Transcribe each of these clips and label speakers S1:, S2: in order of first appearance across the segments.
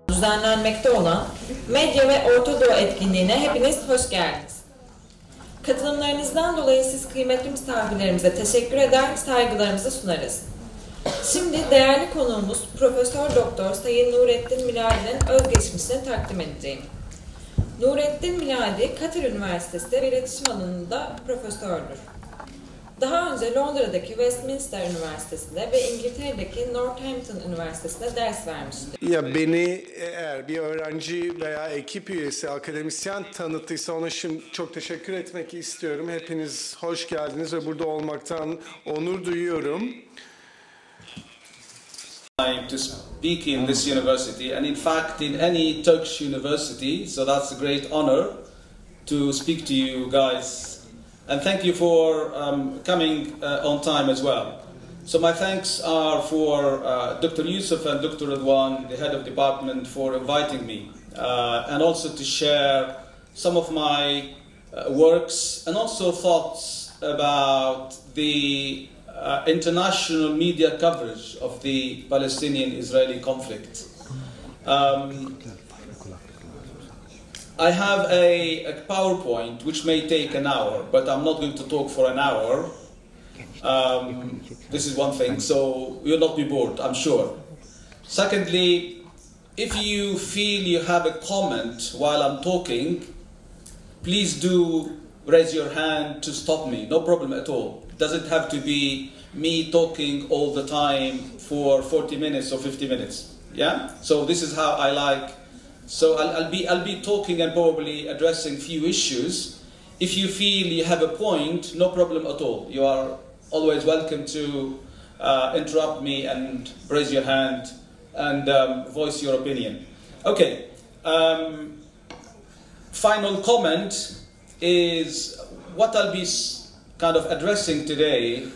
S1: Düzenlenmekte olan Medya ve Ortadoğu etkinliğine hepiniz hoş geldiniz. Katılımlarınızdan dolayı siz kıymetli misafirlerimize teşekkür eder, saygılarımızı sunarız. Şimdi değerli konuğumuz Profesör Doktor Sayın Noureddin Miladi'nin özgeçmişini takdim edeceğim. Noureddin Miladi, Katar Üniversitesi ve İletişim alanında profesördür. Daha önce Londra'daki Westminster Üniversitesi'nde ve İngiltere'deki Northampton Üniversitesi'nde ders vermiştir.
S2: Ya beni eğer bir öğrenci veya ekip üyesi, akademisyen tanıttıysa ona şimdi çok teşekkür etmek istiyorum. Hepiniz hoş geldiniz ve burada olmaktan onur duyuyorum.
S3: To speak in this university, and in fact in any Turkish university, so that's a great honor to speak to you guys. And thank you for coming on time as well. So my thanks are for Dr. Yusuf and Dr. Radwan, the head of department, for inviting me, and also to share some of my works and also thoughts about the international media coverage of the Palestinian-Israeli conflict. I have a PowerPoint which may take an hour, but I'm not going to talk for an hour. This is one thing, so you'll not be bored, I'm sure. Secondly, if you feel you have a comment while I'm talking, please do raise your hand to stop me, no problem at all. It doesn't have to be me talking all the time for 40 minutes or 50 minutes. Yeah? So this is how I like. So I'll be talking and probably addressing few issues. If you feel you have a point, no problem at all. You are always welcome to interrupt me and raise your hand and voice your opinion. Okay. Final comment is what I'll be kind of addressing today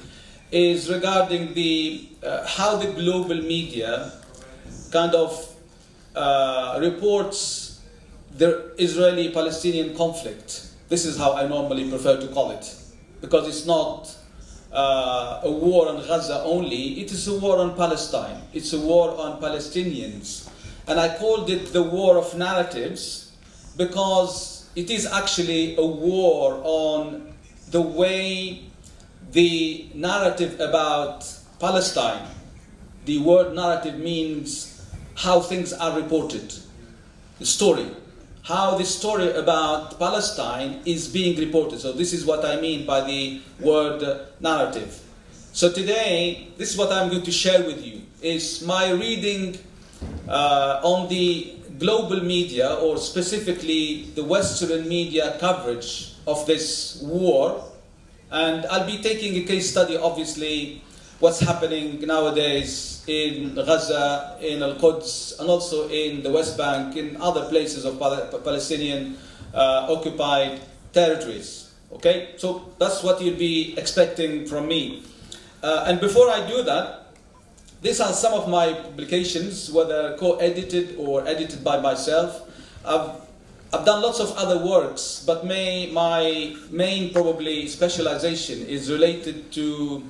S3: is regarding the how the global media kind of reports the Israeli-Palestinian conflict. This is how I normally prefer to call it, because it's not a war on Gaza only, it is a war on Palestine, it's a war on Palestinians. And I called it the war of narratives because it is actually a war on the way the narrative about Palestine, the word narrative means how things are reported, the story, how the story about Palestine is being reported. So this is what I mean by the word narrative. So today, this is what I'm going to share with you, is my reading on the global media, or specifically the Western media coverage of this war. And I'll be taking a case study, obviously, what's happening nowadays in Gaza, in Al-Quds, and also in the West Bank, in other places of Palestinian occupied territories. Okay, so that's what you'll be expecting from me. And before I do that, these are some of my publications, whether co-edited or edited by myself. I've done lots of other works, but my main probably specialization is related to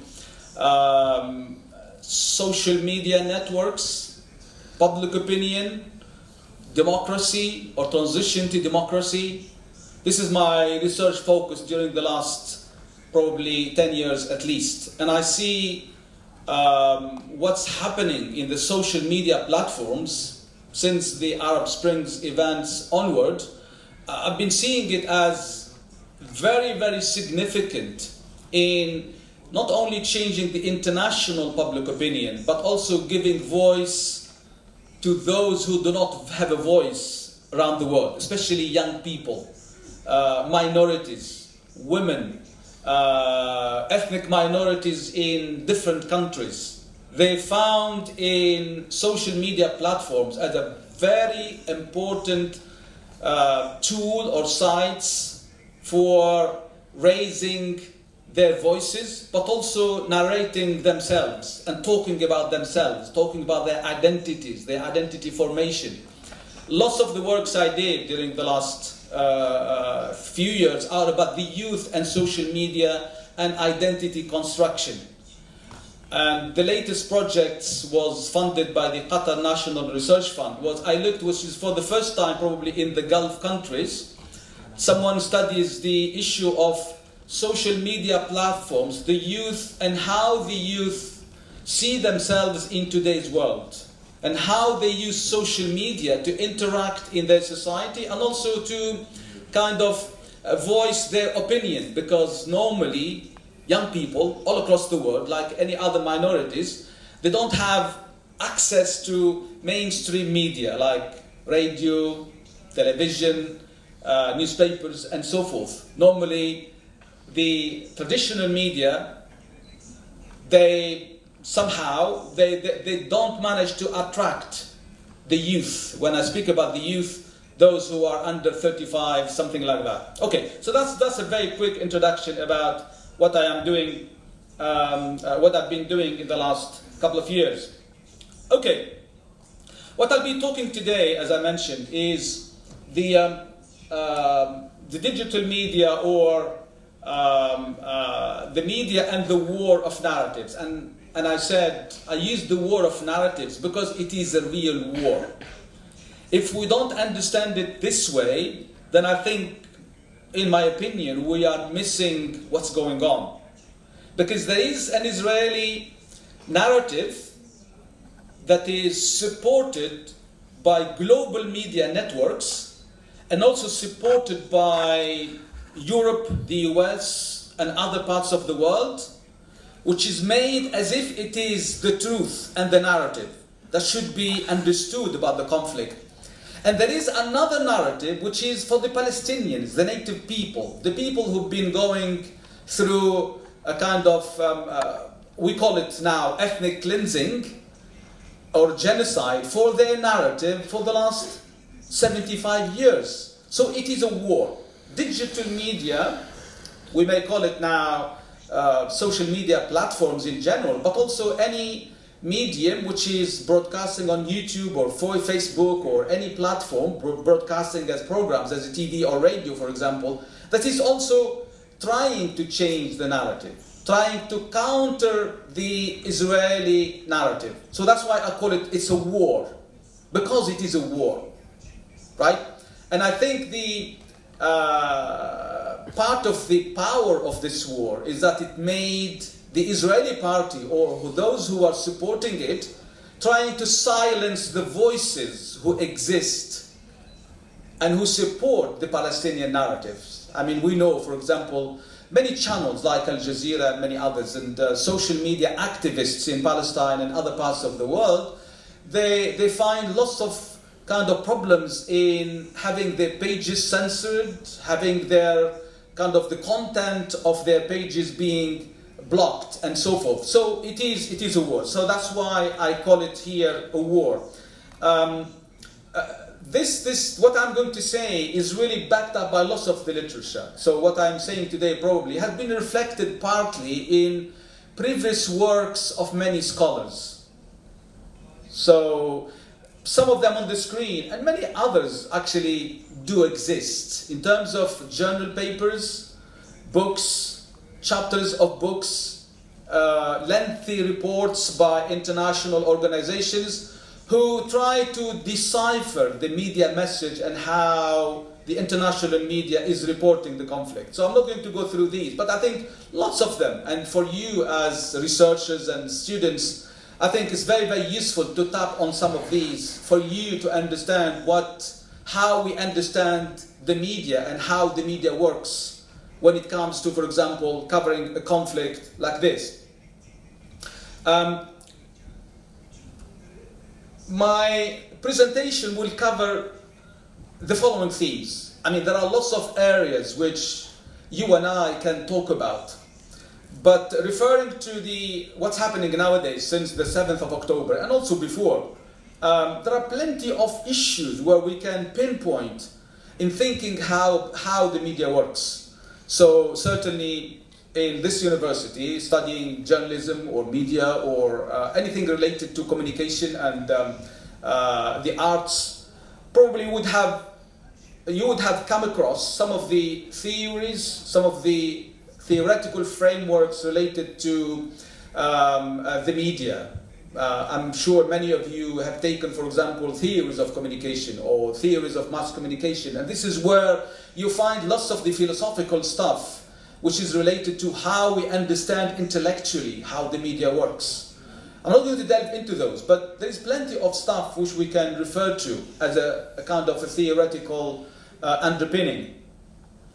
S3: social media networks, public opinion, democracy or transition to democracy. This is my research focus during the last probably 10 years at least. And I see what's happening in the social media platforms since the Arab Springs events onward. I've been seeing it as very, very significant in not only changing the international public opinion, but also giving voice to those who do not have a voice around the world, especially young people, minorities, women, ethnic minorities in different countries. They found in social media platforms as a very important tool or sites for raising their voices, but also narrating themselves and talking about themselves, talking about their identities, their identity formation. Lots of the works I did during the last few years are about the youth and social media and identity construction. And the latest project was funded by the Qatar National Research Fund. I looked, which is for the first time probably in the Gulf countries. Someone studies the issue of social media platforms, the youth, and how the youth see themselves in today's world, and how they use social media to interact in their society, and also to kind of voice their opinion, because normally young people all across the world, like any other minorities, they don't have access to mainstream media like radio, television, newspapers, and so forth. Normally, the traditional media, they don't manage to attract the youth. When I speak about the youth, those who are under 35, something like that. Okay, so that's a very quick introduction about what I am doing, what I've been doing in the last couple of years. Okay, what I'll be talking today, as I mentioned, is the digital media, or the media and the war of narratives. And I said, I used the war of narratives because it is a real war. If we don't understand it this way, then I think, in my opinion, we are missing what's going on. Because there is an Israeli narrative that is supported by global media networks, and also supported by Europe, the US, and other parts of the world, which is made as if it is the truth and the narrative that should be understood about the conflict. And there is another narrative which is for the Palestinians, the native people, the people who've been going through a kind of, we call it now ethnic cleansing or genocide, for their narrative for the last 75 years. So it is a war. Digital media, we may call it now social media platforms in general, but also any medium which is broadcasting on YouTube or for Facebook or any platform, broadcasting as programs, as a TV or radio, for example, that is also trying to change the narrative, trying to counter the Israeli narrative. So that's why I call it's a war, because it is a war, right? And I think the part of the power of this war is that it made the Israeli party, or those who are supporting it, trying to silence the voices who exist and who support the Palestinian narratives. I mean, we know, for example, many channels like Al Jazeera and many others, and social media activists in Palestine and other parts of the world, they find lots of kind of problems in having their pages censored, having their kind of the content of their pages being blocked, and so forth. So it is a war. So that's why I call it here a war. What I'm going to say is really backed up by lots of the literature. So what I'm saying today probably has been reflected partly in previous works of many scholars. So some of them on the screen, and many others actually do exist in terms of journal papers, books, chapters of books, lengthy reports by international organizations who try to decipher the media message and how the international media is reporting the conflict. So I'm not going to go through these, but I think lots of them, and for you as researchers and students, I think it's very, very useful to tap on some of these for you to understand how we understand the media and how the media works when it comes to, for example, covering a conflict like this. My presentation will cover the following themes. I mean, there are lots of areas which you and I can talk about. But referring to what's happening nowadays since the 7th of October, and also before, there are plenty of issues where we can pinpoint in thinking how the media works. So certainly in this university, studying journalism or media or anything related to communication and the arts, probably you would have come across some of the theories, some of the theoretical frameworks related to the media. I'm sure many of you have taken, for example, theories of communication or theories of mass communication, and this is where you find lots of the philosophical stuff which is related to how we understand intellectually how the media works. I'm not going to delve into those, but there's plenty of stuff which we can refer to as a kind of a theoretical underpinning.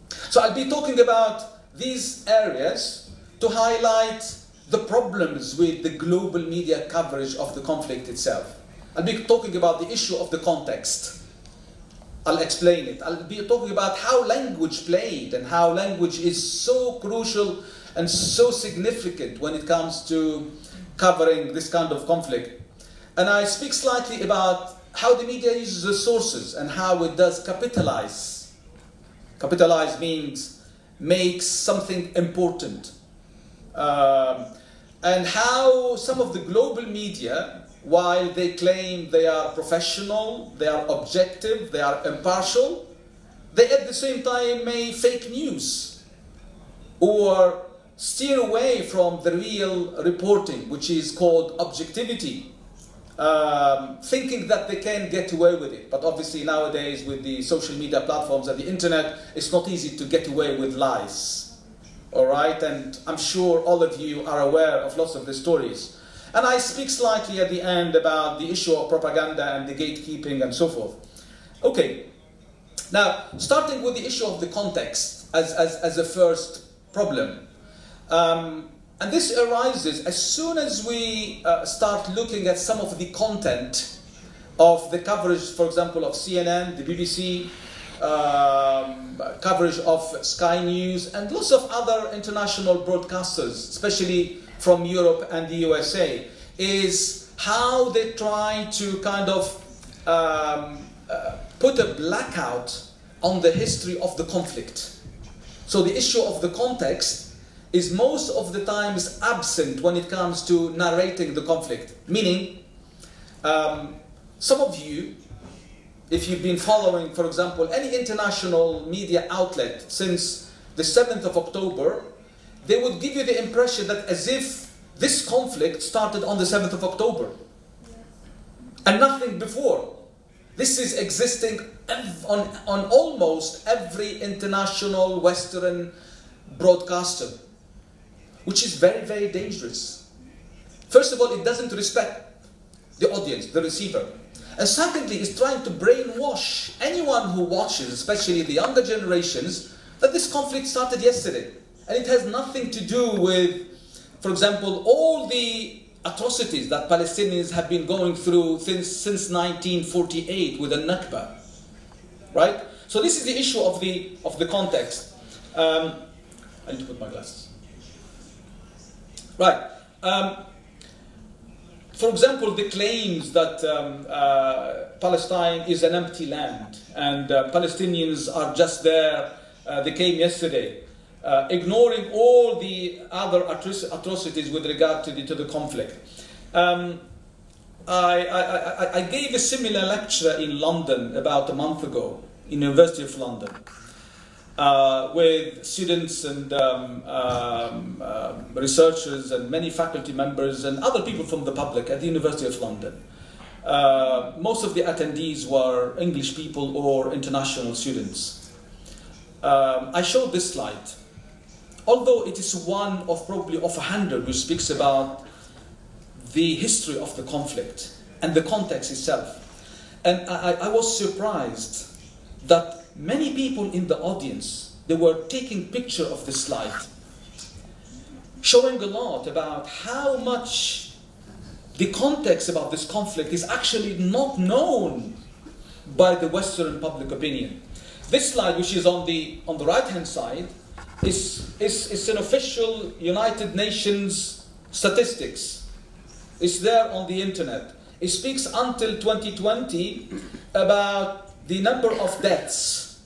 S3: So I'll be talking about these areas to highlight the problems with the global media coverage of the conflict itself. I'll be talking about the issue of the context. I'll explain it. I'll be talking about how language played and how language is so crucial and so significant when it comes to covering this kind of conflict. And I speak slightly about how the media uses the sources and how it does capitalize. Capitalize means makes something important. And how some of the global media, while they claim they are professional, they are objective, they are impartial, they at the same time may fake news or steer away from the real reporting, which is called objectivity, thinking that they can get away with it. But obviously nowadays with the social media platforms and the internet, it's not easy to get away with lies. All right, and I'm sure all of you are aware of lots of the stories. And I speak slightly at the end about the issue of propaganda and the gatekeeping and so forth. Okay, now starting with the issue of the context as a first problem. And this arises as soon as we start looking at some of the content of the coverage, for example, of CNN, the BBC, coverage of Sky News and lots of other international broadcasters, especially from Europe and the USA, is how they try to kind of put a blackout on the history of the conflict. So the issue of the context is most of the times absent when it comes to narrating the conflict. Meaning, some of you, if you've been following, for example, any international media outlet since the 7th of October, they would give you the impression that as if this conflict started on the 7th of October and nothing before. This is existing on almost every international Western broadcaster, which is very, very dangerous. First of all, it doesn't respect the audience, the receiver. And secondly, it's trying to brainwash anyone who watches, especially the younger generations, that this conflict started yesterday. And it has nothing to do with, for example, all the atrocities that Palestinians have been going through since 1948 with the Nakba. Right? So this is the issue of the context. I need to put my glasses. Right. For example, the claims that Palestine is an empty land and Palestinians are just there, they came yesterday, ignoring all the other atrocities with regard to the conflict. I gave a similar lecture in London about a month ago, in the University of London, with students and researchers and many faculty members and other people from the public at the University of London. Most of the attendees were English people or international students. I showed this slide. Although it is one of probably of 100 which speaks about the history of the conflict and the context itself. And I was surprised that many people in the audience, they were taking picture of this slide, showing a lot about how much the context about this conflict is actually not known by the Western public opinion. This slide, which is on the right-hand side, is an official United Nations statistics. It's there on the internet. It speaks until 2020 about the number of deaths,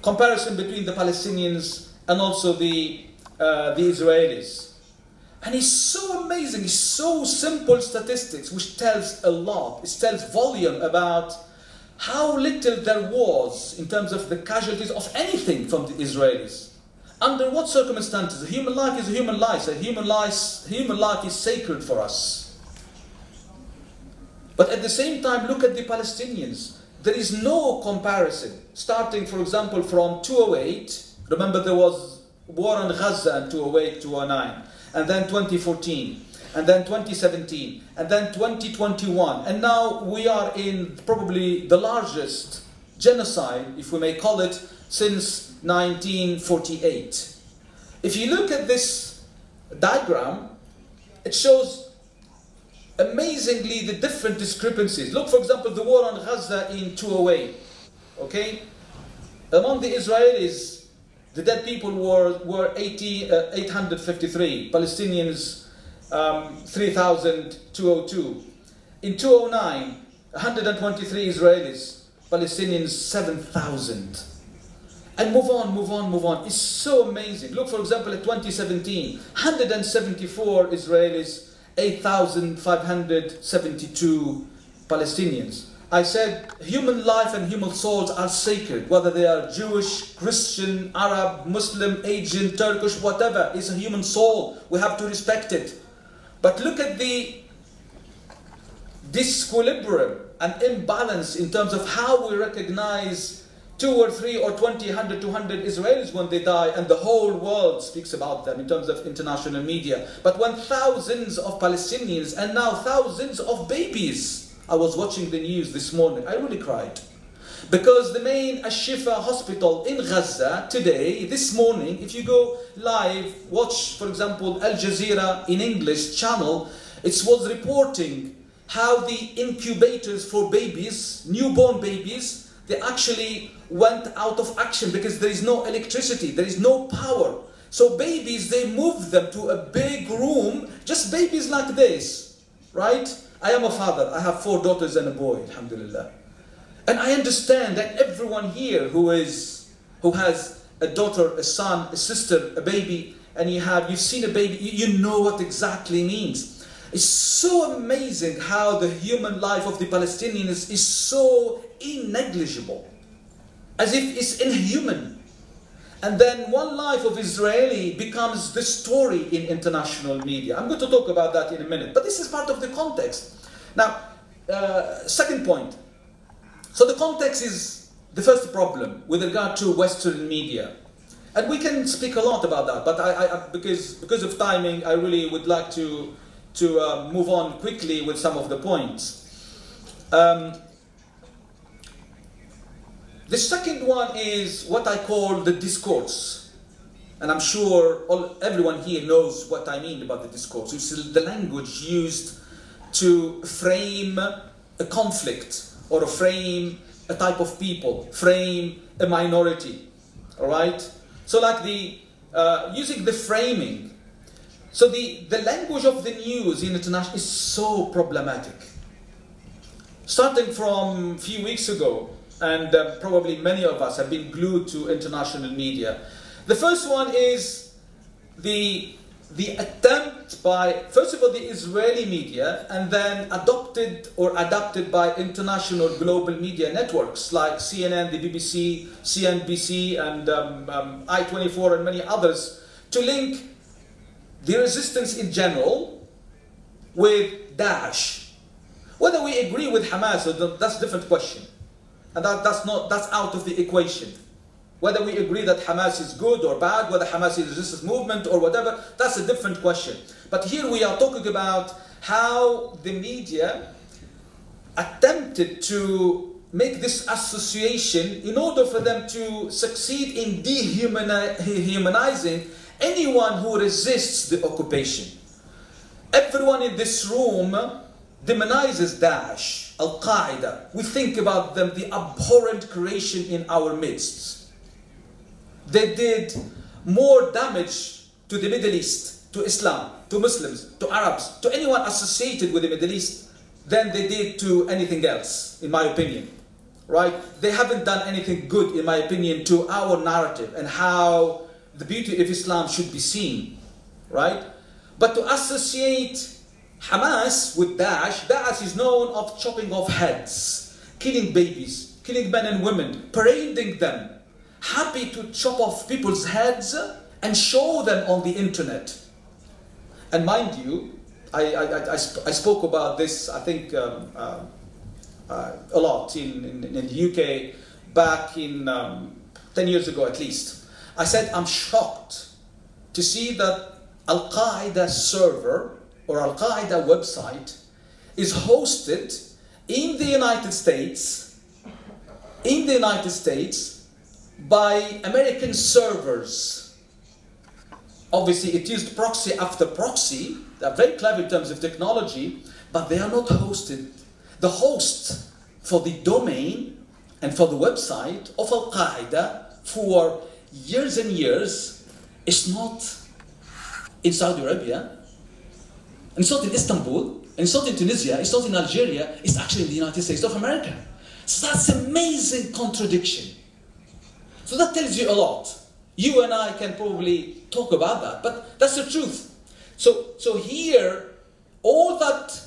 S3: comparison between the Palestinians and also the Israelis. And it's so amazing, it's so simple statistics, which tells a lot. It tells volume about how little there was in terms of the casualties of anything from the Israelis. Under what circumstances? A human life is a human life. Human life is sacred for us. But at the same time, look at the Palestinians. There is no comparison. Starting, for example, from 2008. Remember, there was war on Gaza in 2008, 2009. And then 2014. And then 2017. And then 2021. And now we are in probably the largest genocide, if we may call it, since 1948. If you look at this diagram, it shows amazingly the different discrepancies. Look, for example, the war on Gaza in 2008. Okay? Among the Israelis, the dead people were 853. Palestinians, 3,202. In 2009, 123 Israelis. Palestinians, 7,000. And move on. It's so amazing. Look, for example, at 2017, 174 Israelis, 8,572 Palestinians. I said human life and human souls are sacred, whether they are Jewish, Christian, Arab, Muslim, Asian, Turkish, whatever. It's a human soul. We have to respect it. But look at the disequilibrium and imbalance in terms of how we recognize 2 or 3 or 20, 100, 200 Israelis when they die, and the whole world speaks about them in terms of international media. But when thousands of Palestinians and now thousands of babies, I was watching the news this morning, I really cried. Because the main Al-Shifa hospital in Gaza today, this morning, if you go live, watch, for example, Al Jazeera in English channel, it was reporting how the incubators for babies, newborn babies, they actually went out of action because there is no electricity, there is no power. So babies, they moved them to a big room, just babies like this, right? I am a father, I have 4 daughters and a boy, alhamdulillah. And I understand that everyone here who has a daughter, a son, a sister, a baby, and you've seen a baby, you know what exactly means. It's so amazing how the human life of the Palestinians is so negligible, as if it's inhuman. And then one life of Israeli becomes the story in international media. I'm going to talk about that in a minute, but this is part of the context. Now, second point. So the context is the first problem with regard to Western media. And we can speak a lot about that, but because of timing, I really would like to move on quickly with some of the points. The second one is what I call the discourse. And I'm sure everyone here knows what I mean about the discourse. It's the language used to frame a conflict or frame a type of people, frame a minority, all right? So like using the framing. So the language of the news in international is so problematic. Starting from a few weeks ago, and probably many of us have been glued to international media. The first one is the attempt by, first of all, the Israeli media, and then adopted by international global media networks like CNN, the BBC, CNBC, and I-24 and many others, to link the resistance in general with Daesh. Whether we agree with Hamas, that's a different question. And that's out of the equation. Whether we agree that Hamas is good or bad, whether Hamas is a resistance movement or whatever, that's a different question. But here we are talking about how the media attempted to make this association in order for them to succeed in dehumanizing anyone who resists the occupation. Everyone in this room demonizes Daesh, Al-Qaeda. We think about them, the abhorrent creation in our midst. They did more damage to the Middle East, to Islam, to Muslims, to Arabs, to anyone associated with the Middle East than they did to anything else, in my opinion. Right? They haven't done anything good, in my opinion, to our narrative and how the beauty of Islam should be seen. Right? But to associate Hamas with Daesh, Daesh is known of chopping off heads, killing babies, killing men and women, parading them, happy to chop off people's heads and show them on the internet. And mind you, I spoke about this, I think, a lot in the UK back in 10 years ago at least. I said I'm shocked to see that Al-Qaeda server or Al-Qaeda website is hosted in the United States by American servers. Obviously it used proxy after proxy. They're very clever in terms of technology, but they are not hosted. The host for the domain and for the website of Al-Qaeda for years and years is not in Saudi Arabia, and it's not in Istanbul, and it's not in Tunisia, it's not in Algeria, it's actually in the United States of America. So that's amazing contradiction. So that tells you a lot. You and I can probably talk about that, but that's the truth. So here, all that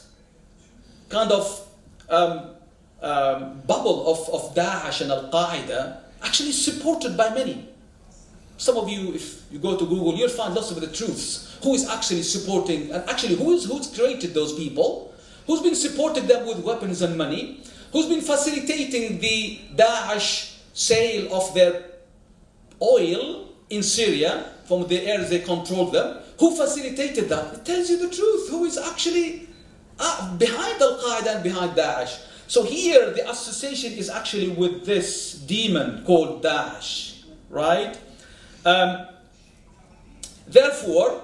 S3: kind of bubble of Daesh and Al-Qaeda actually supported by many. Some of you, if you go to Google, you'll find lots of the truths. Who is actually supporting, and actually who's created those people? Who's been supporting them with weapons and money? Who's been facilitating the Daesh sale of their oil in Syria from the areas they controlled them? Who facilitated that? It tells you the truth. Who is actually behind Al-Qaeda and behind Daesh? So here the association is actually with this demon called Daesh, right? Therefore,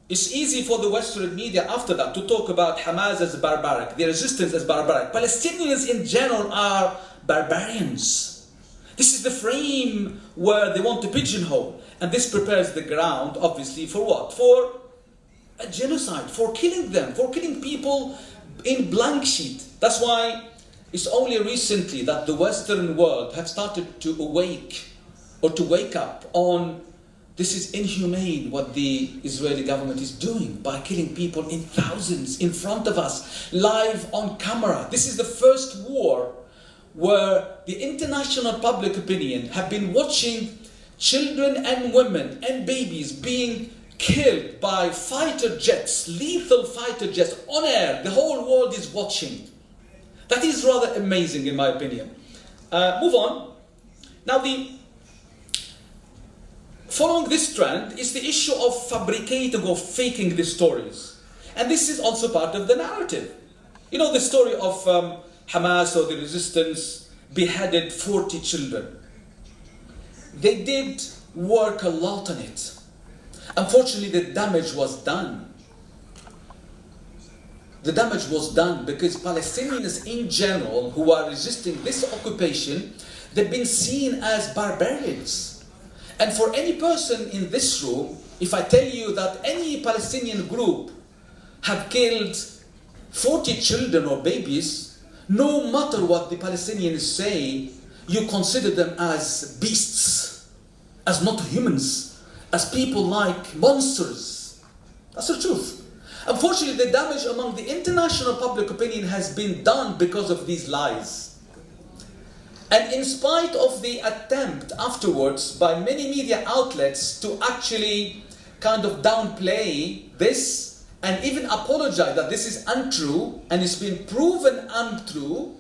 S3: it's easy for the Western media after that to talk about Hamas as barbaric, the resistance as barbaric. Palestinians in general are barbarians. This is the frame where they want to pigeonhole. And this prepares the ground, obviously, for what? For a genocide, for killing them, for killing people in blank sheet. That's why it's only recently that the Western world have started to awake or to wake up on this is inhumane what the Israeli government is doing by killing people in thousands in front of us, live on camera. This is the first war where the international public opinion have been watching children and women and babies being killed by fighter jets, lethal fighter jets on air. The whole world is watching. That is rather amazing in my opinion. Move on. Now following this trend is the issue of fabricating or faking the stories. And this is also part of the narrative. You know the story of Hamas or the resistance beheaded 40 children. They did work a lot on it. Unfortunately, the damage was done. The damage was done because Palestinians in general who are resisting this occupation, they've been seen as barbarians. And for any person in this room, if I tell you that any Palestinian group have killed 40 children or babies, no matter what the Palestinians say, you consider them as beasts, as not humans, as people like monsters. That's the truth. Unfortunately, the damage among the international public opinion has been done because of these lies. And in spite of the attempt afterwards by many media outlets to actually kind of downplay this and even apologize that this is untrue and it's been proven untrue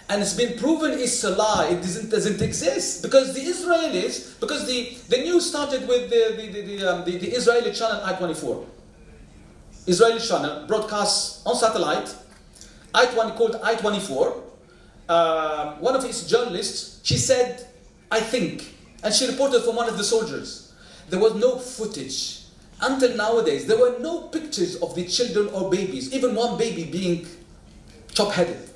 S3: and it's been proven it's a lie, it doesn't exist. Because the Israelis, because the news started with the Israeli channel I-24. Israeli channel broadcasts on satellite, called I-24. One of his journalists, she said, I think, and she reported from one of the soldiers, there was no footage. Until nowadays, there were no pictures of the children or babies, even one baby being chop-headed,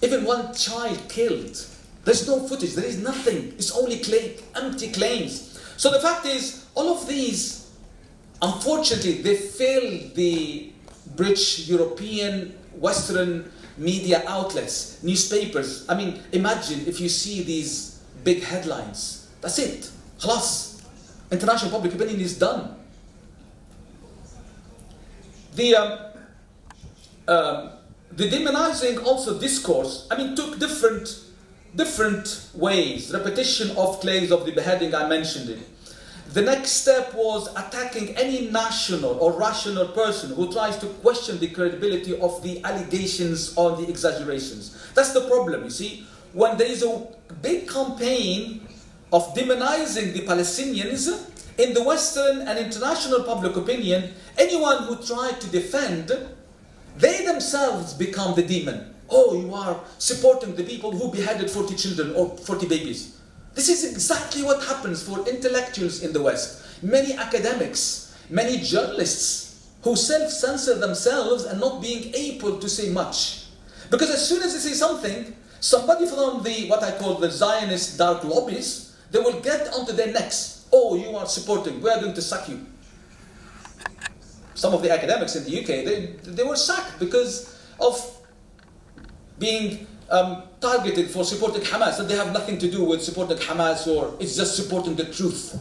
S3: even one child killed. There's no footage, there is nothing. It's only empty claims. So the fact is, all of these, unfortunately, they fail the British, European, Western media outlets, newspapers. I mean, imagine if you see these big headlines. That's it. Khalas. International public opinion is done. The demonizing also discourse, I mean, took different ways. Repetition of claims of the beheading, I mentioned it. The next step was attacking any national or rational person who tries to question the credibility of the allegations or the exaggerations. That's the problem, you see. When there is a big campaign of demonizing the Palestinians, in the Western and international public opinion, anyone who tried to defend, they themselves become the demon. Oh, you are supporting the people who beheaded 40 children or 40 babies. This is exactly what happens for intellectuals in the West. Many academics, many journalists who self-censor themselves and not being able to say much. Because as soon as they say something, somebody from the, what I call the Zionist dark lobbies, they will get onto their necks. Oh, you are supporting, we are going to sack you. Some of the academics in the UK, they were sacked because of being targeted for supporting Hamas, that they have nothing to do with supporting Hamas, or it's just supporting the truth.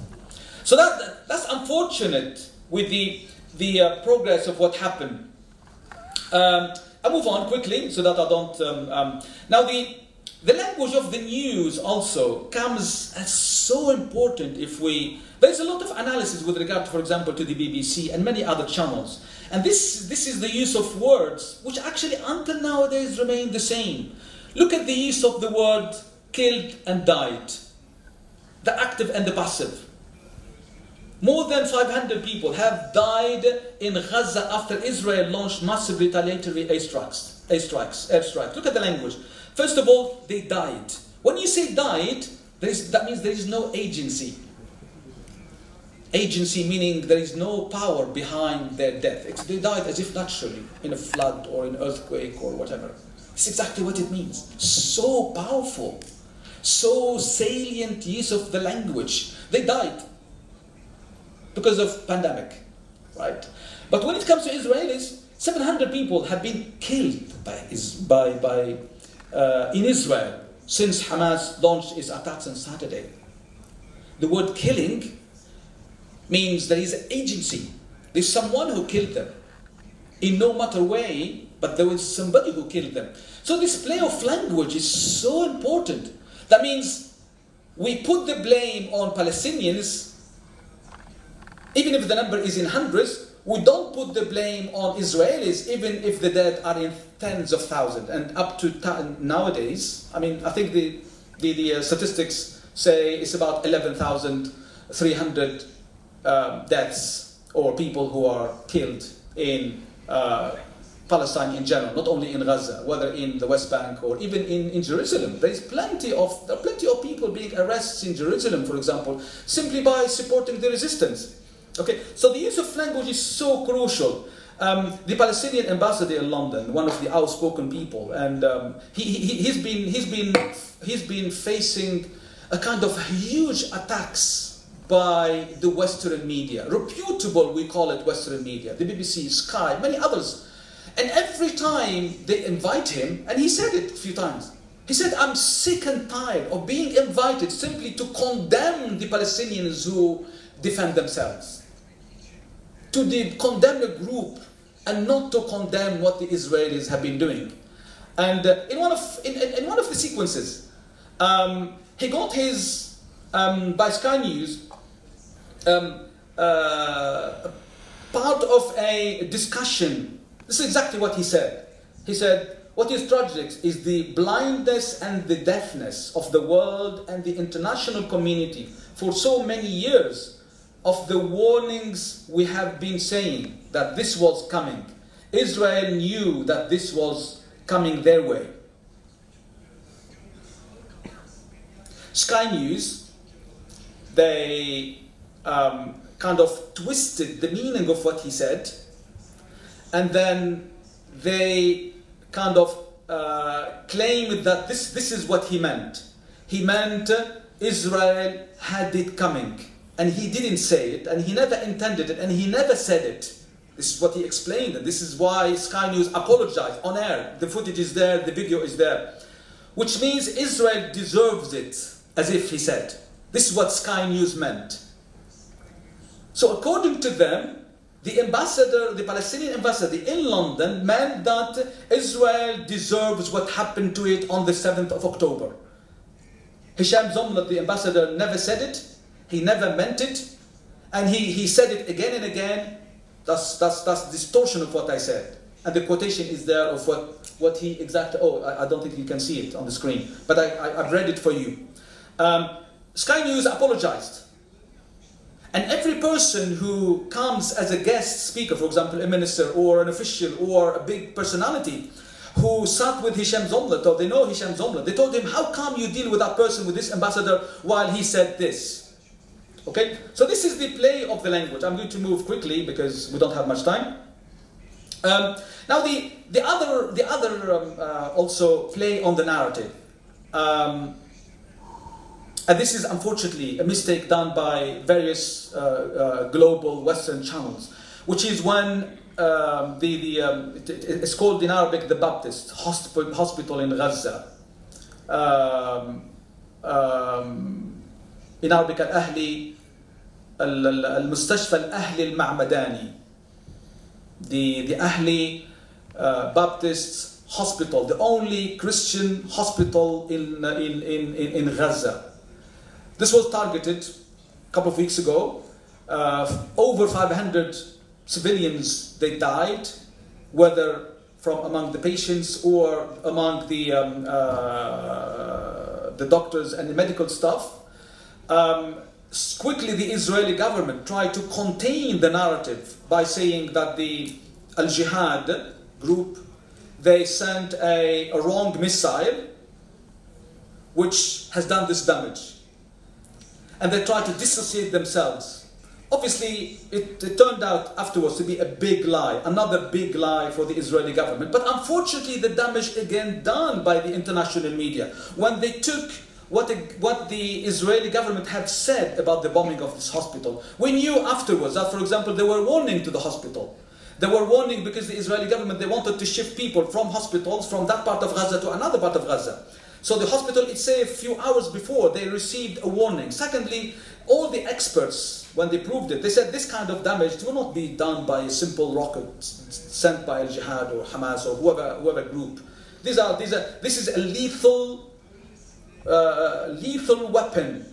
S3: So that's unfortunate with the progress of what happened. I move on quickly so that I don't... Now the language of the news also comes as so important if we... There's a lot of analysis with regard, for example, to the BBC and many other channels. And this is the use of words which actually until nowadays remain the same. Look at the use of the word killed and died. The active and the passive. More than 500 people have died in Gaza after Israel launched massive retaliatory airstrikes. Look at the language. First of all, they died. When you say died, that means there is no agency. Agency meaning there is no power behind their death. They died as if naturally, in a flood or an earthquake or whatever. It's exactly what it means. So powerful, so salient use of the language. They died because of pandemic, right? But when it comes to Israelis, 700 people have been killed in Israel since Hamas launched its attacks on Saturday. The word killing means there is an agency. There's someone who killed them. In no matter way, but there was somebody who killed them. So this play of language is so important. That means we put the blame on Palestinians, even if the number is in hundreds. We don't put the blame on Israelis, even if the dead are in tens of thousands. And up to nowadays, I mean, I think the statistics say it's about 11,300 deaths or people who are killed in Palestine in general, not only in Gaza, whether in the West Bank or even in Jerusalem. There are plenty of people being arrested in Jerusalem, for example, simply by supporting the resistance. Okay, so the use of language is so crucial. The Palestinian ambassador in London, one of the outspoken people, and he's been facing a kind of huge attacks by the Western media, reputable, we call it Western media, the BBC, Sky, many others. And every time they invite him, and he said it a few times, he said, I'm sick and tired of being invited simply to condemn the Palestinians who defend themselves. To condemn a group and not to condemn what the Israelis have been doing. And in one of the sequences, he got his, by Sky News, part of a discussion. This is exactly what he said. He said, what is tragic is the blindness and the deafness of the world and the international community for so many years of the warnings we have been saying that this was coming. Israel knew that this was coming their way. Sky News, they kind of twisted the meaning of what he said, and then they kind of claimed that this is what he meant. He meant Israel had it coming. And he didn't say it, and he never intended it, and he never said it. This is what he explained, and this is why Sky News apologized on air. The footage is there, the video is there. Which means Israel deserves it, as if he said. This is what Sky News meant. So according to them, the ambassador, the Palestinian ambassador in London meant that Israel deserves what happened to it on the 7th of October. Hisham Zomlat, the ambassador, never said it. He never meant it. And he said it again and again. That's distortion of what I said. And the quotation is there of what he exactly... Oh, I don't think you can see it on the screen. But I've read it for you. Sky News apologized. And every person who comes as a guest speaker, for example, a minister or an official or a big personality who sat with Hisham Zomlet, or they know Hisham Zomlet, they told him, how come you deal with that person, with this ambassador, while he said this? Okay, so this is the play of the language. I'm going to move quickly because we don't have much time. Now the other also play on the narrative. And this is unfortunately a mistake done by various global Western channels, which is when it's called in Arabic the Baptist hospital in Gaza. In Arabic al-Ahli, al-Mustashfa al-Ahli al-Ma'madani. The Ahli Baptist hospital, the only Christian hospital in Gaza. This was targeted a couple of weeks ago. Over 500 civilians, they died, whether from among the patients or among the doctors and the medical staff. Quickly, the Israeli government tried to contain the narrative by saying that the Al-Jihad group, they sent a wrong missile which has done this damage. And they tried to dissociate themselves. Obviously, it turned out afterwards to be a big lie, another big lie for the Israeli government. But unfortunately, the damage again done by the international media, when they took what the Israeli government had said about the bombing of this hospital. We knew afterwards that, for example, they were warning to the hospital. They were warning because the Israeli government, they wanted to shift people from hospitals from that part of Gaza to another part of Gaza. So the hospital, it's a few hours before, they received a warning. Secondly, all the experts, when they proved it, they said this kind of damage will not be done by a simple rocket sent by Al-Jihad or Hamas or whoever group. This is a lethal weapon,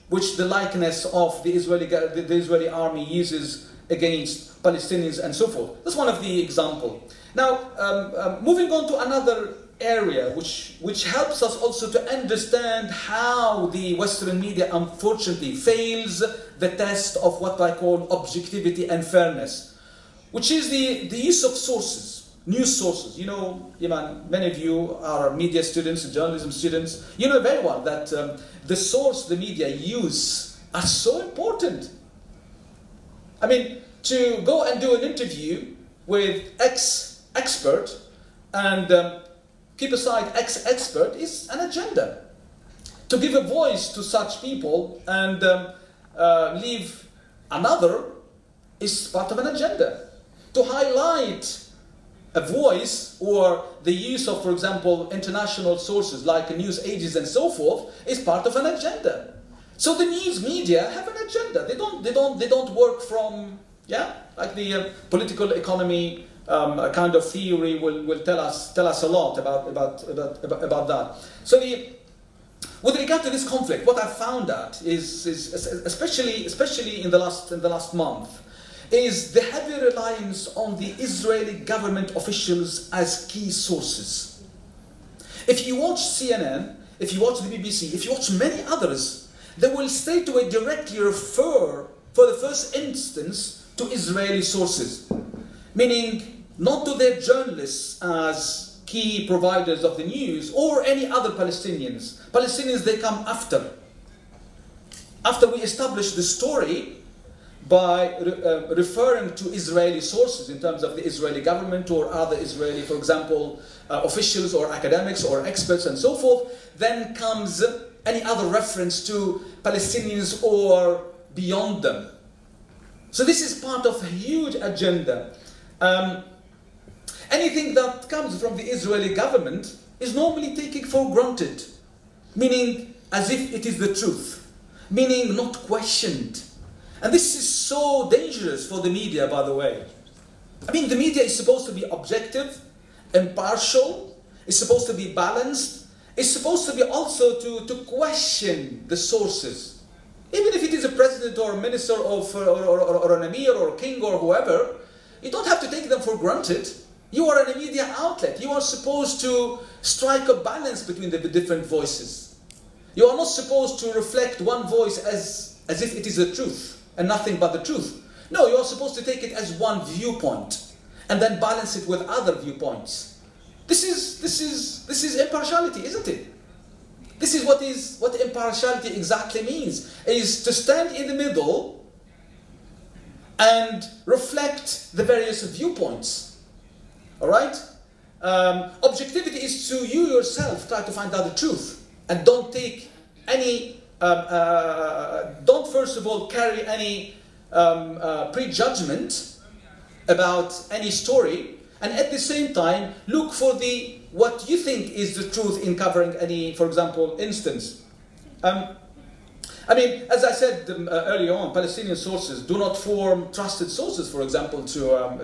S3: which the likeness of the Israeli army uses against Palestinians and so forth. That's one of the examples. Now, moving on to another area which helps us also to understand how the Western media unfortunately fails the test of what I call objectivity and fairness, which is the use of sources, news sources. You know, many of you are media students, journalism students. You know very well that the source the media use are so important. I mean, to go and do an interview with X-expert and keep aside X-expert is an agenda. To give a voice to such people and leave another is part of an agenda. To highlight a voice or the use of, for example, international sources like news agencies and so forth is part of an agenda. So the news media have an agenda. They don't work from like the political economy kind of theory will tell us a lot about that. So with regard to this conflict, what I found out is especially in the last month, is the heavy reliance on the Israeli government officials as key sources. If you watch CNN, if you watch the BBC, if you watch many others, they will straight away directly refer, for the first instance, to Israeli sources, meaning not to their journalists as key providers of the news or any other Palestinians. Palestinians, they come after. After we establish the story by referring to Israeli sources in terms of the Israeli government or other Israeli, for example, officials or academics or experts and so forth, then comes any other reference to Palestinians or beyond them. So this is part of a huge agenda. Anything that comes from the Israeli government is normally taken for granted, meaning as if it is the truth, meaning not questioned. And this is so dangerous for the media, by the way. I mean, the media is supposed to be objective, impartial, it's supposed to be balanced, it's supposed to be also to question the sources. Even if it is a president or a minister or an emir or a king or whoever, you don't have to take them for granted. You are a media outlet. You are supposed to strike a balance between the different voices. You are not supposed to reflect one voice as if it is the truth and nothing but the truth. No, you are supposed to take it as one viewpoint and then balance it with other viewpoints. This is impartiality, isn't it? This is what impartiality exactly means, is to stand in the middle and reflect the various viewpoints. All right? Objectivity is to you yourself try to find out the truth and don't take any, don't first of all carry any prejudgment about any story, and at the same time look for what you think is the truth in covering any, for example, instance. I mean, as I said earlier on, Palestinian sources do not form trusted sources, for example, to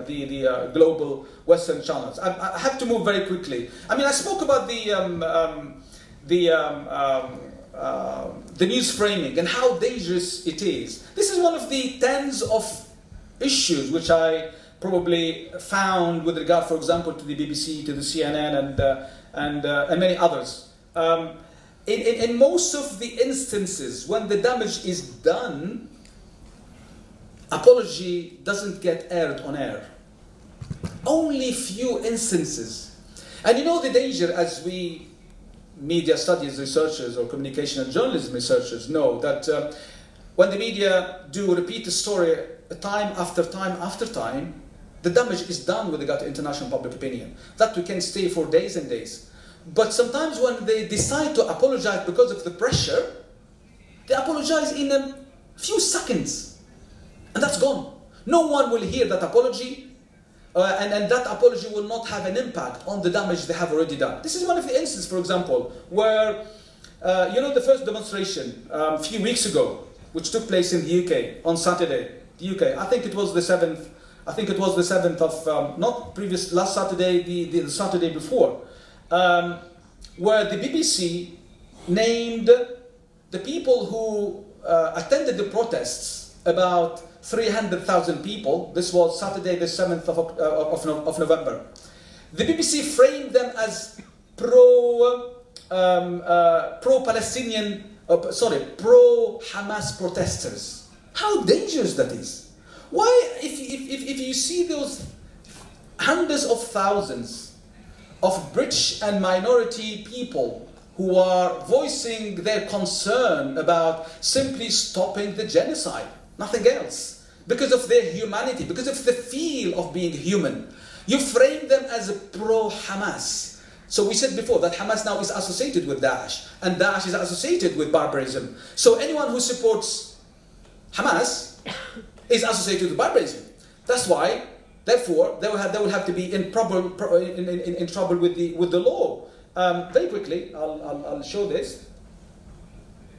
S3: the global Western channels. I have to move very quickly. I mean, I spoke about the news framing and how dangerous it is. This is one of the tens of issues which I probably found with regard, for example, to the BBC, to the CNN, and many others. In most of the instances, when the damage is done, apology doesn't get aired on air. Only few instances. And you know the danger, as we media studies researchers or communication and journalism researchers know, that when the media do repeat the story time after time after time, the damage is done with regard to international public opinion. That we can stay for days and days. But sometimes when they decide to apologize because of the pressure, they apologize in a few seconds. And that's gone. No one will hear that apology, and that apology will not have an impact on the damage they have already done. This is one of the instances, for example, where, you know, the first demonstration a few weeks ago, which took place in the UK on Saturday, the UK, I think it was the 7th, of, not last Saturday, the Saturday before, where the BBC named the people who attended the protests, about 300,000 people. This was Saturday the 7th of November. The BBC framed them as pro-Palestinian, pro-Hamas protesters. How dangerous that is. Why, if you see those hundreds of thousands of British and minority people who are voicing their concern about simply stopping the genocide, nothing else, because of their humanity, because of the feel of being human, you frame them as a pro-Hamas. So we said before that Hamas now is associated with Daesh, and Daesh is associated with barbarism. So anyone who supports Hamas is associated with barbarism. That's why, therefore, they will have to be in trouble with the law. Very quickly, I'll show this.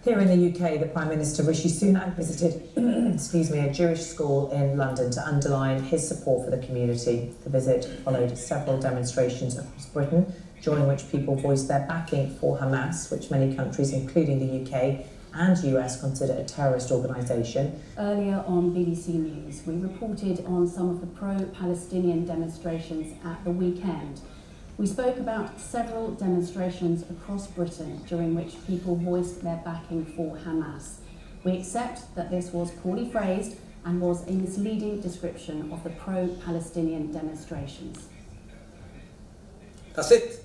S4: Here in the UK, the Prime Minister Rishi Sunak visited, a Jewish school in London to underline his support for the community. The visit followed several demonstrations across Britain, during which people voiced their backing for Hamas, which many countries, including the UK and US, consider a terrorist organisation.
S5: Earlier on BBC News, we reported on some of the pro-Palestinian demonstrations at the weekend. We spoke about several demonstrations across Britain during which people voiced their backing for Hamas. We accept that this was poorly phrased and was a misleading description of the pro-Palestinian demonstrations.
S3: That's it.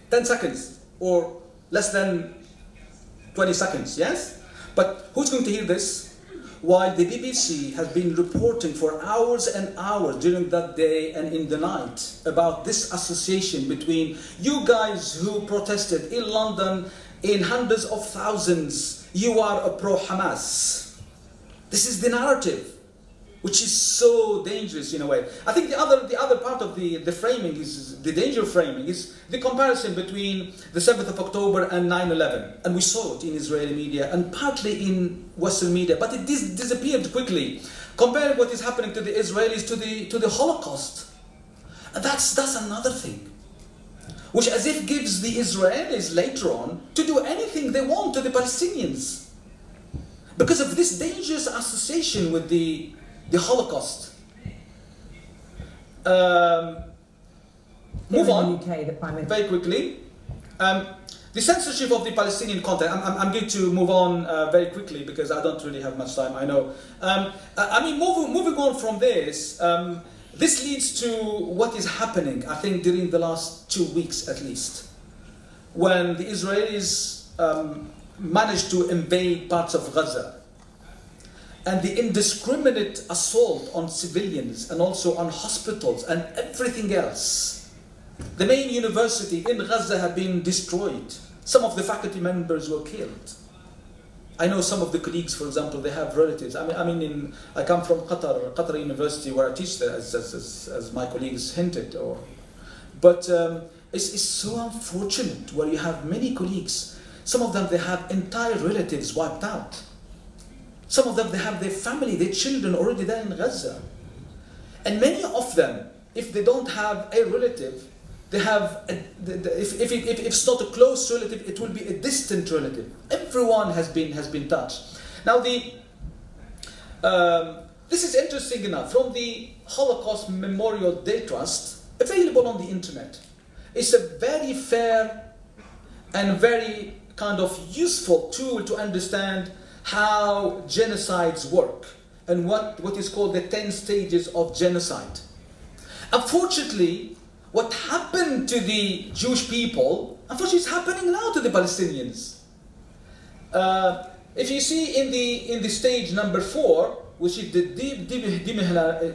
S3: 10 seconds or less than 20 seconds, yes? But who's going to hear this? While the BBC has been reporting for hours and hours during that day and in the night about this association between you guys who protested in London in hundreds of thousands, you are a pro-Hamas. This is the narrative, which is so dangerous in a way. I think the other part of the framing is, the danger framing, is the comparison between the 7th of October and 9/11. And we saw it in Israeli media and partly in Western media, but it disappeared quickly. Compare what is happening to the Israelis to the Holocaust. And that's another thing, which as if gives the Israelis later on to do anything they want to the Palestinians. because of this dangerous association with the Holocaust. Move on very quickly. The censorship of the Palestinian content. I'm going to move on very quickly because I don't really have much time, I know. I mean, moving on from this, this leads to what is happening, I think, during the last 2 weeks at least, when the Israelis managed to invade parts of Gaza, and the indiscriminate assault on civilians and also on hospitals and everything else. The main university in Gaza have been destroyed. Some of the faculty members were killed. I know some of the colleagues, for example, they have relatives. I come from Qatar University, where I teach there, as my colleagues hinted. But it's so unfortunate where you have many colleagues. Some of them, they have entire relatives wiped out. Some of them, they have their family, their children already there in Gaza. And many of them, if they don't have a relative, they have, if it's not a close relative, it will be a distant relative. Everyone has been touched. Now, this is interesting enough. From the Holocaust Memorial Day Trust, available on the internet. It's a very fair and very kind of useful tool to understand how genocides work and what is called the 10 stages of genocide. Unfortunately, what happened to the Jewish people, unfortunately, is happening now to the Palestinians. If you see in the stage number 4, which is the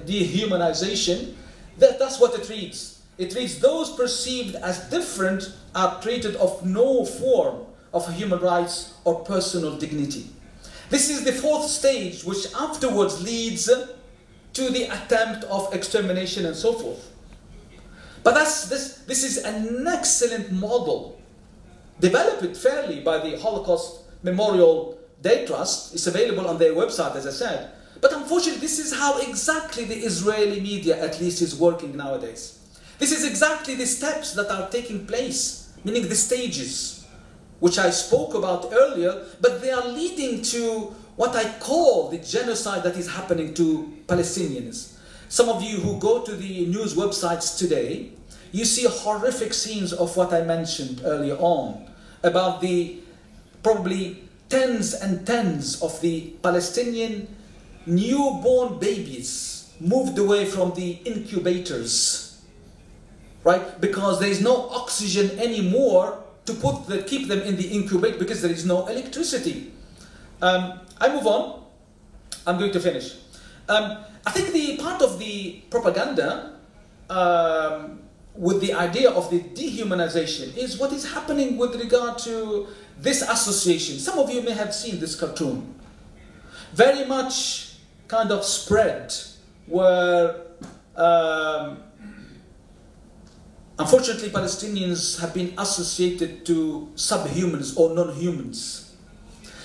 S3: dehumanization, that's what it reads. It reads, those perceived as different are treated of no form of human rights or personal dignity. This is the 4th stage, which afterwards leads to the attempt of extermination and so forth. But this is an excellent model, developed fairly by the Holocaust Memorial Day Trust. It's available on their website, as I said. But unfortunately, this is how exactly the Israeli media, at least, is working nowadays. This is exactly the steps that are taking place, meaning the stages, which I spoke about earlier, but they are leading to what I call the genocide that is happening to Palestinians. Some of you who go to the news websites today, you see horrific scenes of what I mentioned earlier on, about the probably tens and tens of the Palestinian newborn babies moved away from the incubators, right? Because there is no oxygen anymore to keep them in the incubator because there is no electricity. I move on. I'm going to finish. I think the part of the propaganda with the idea of the dehumanization is what is happening with regard to this association. Some of you may have seen this cartoon. Very much kind of spread where unfortunately, Palestinians have been associated to subhumans or non-humans.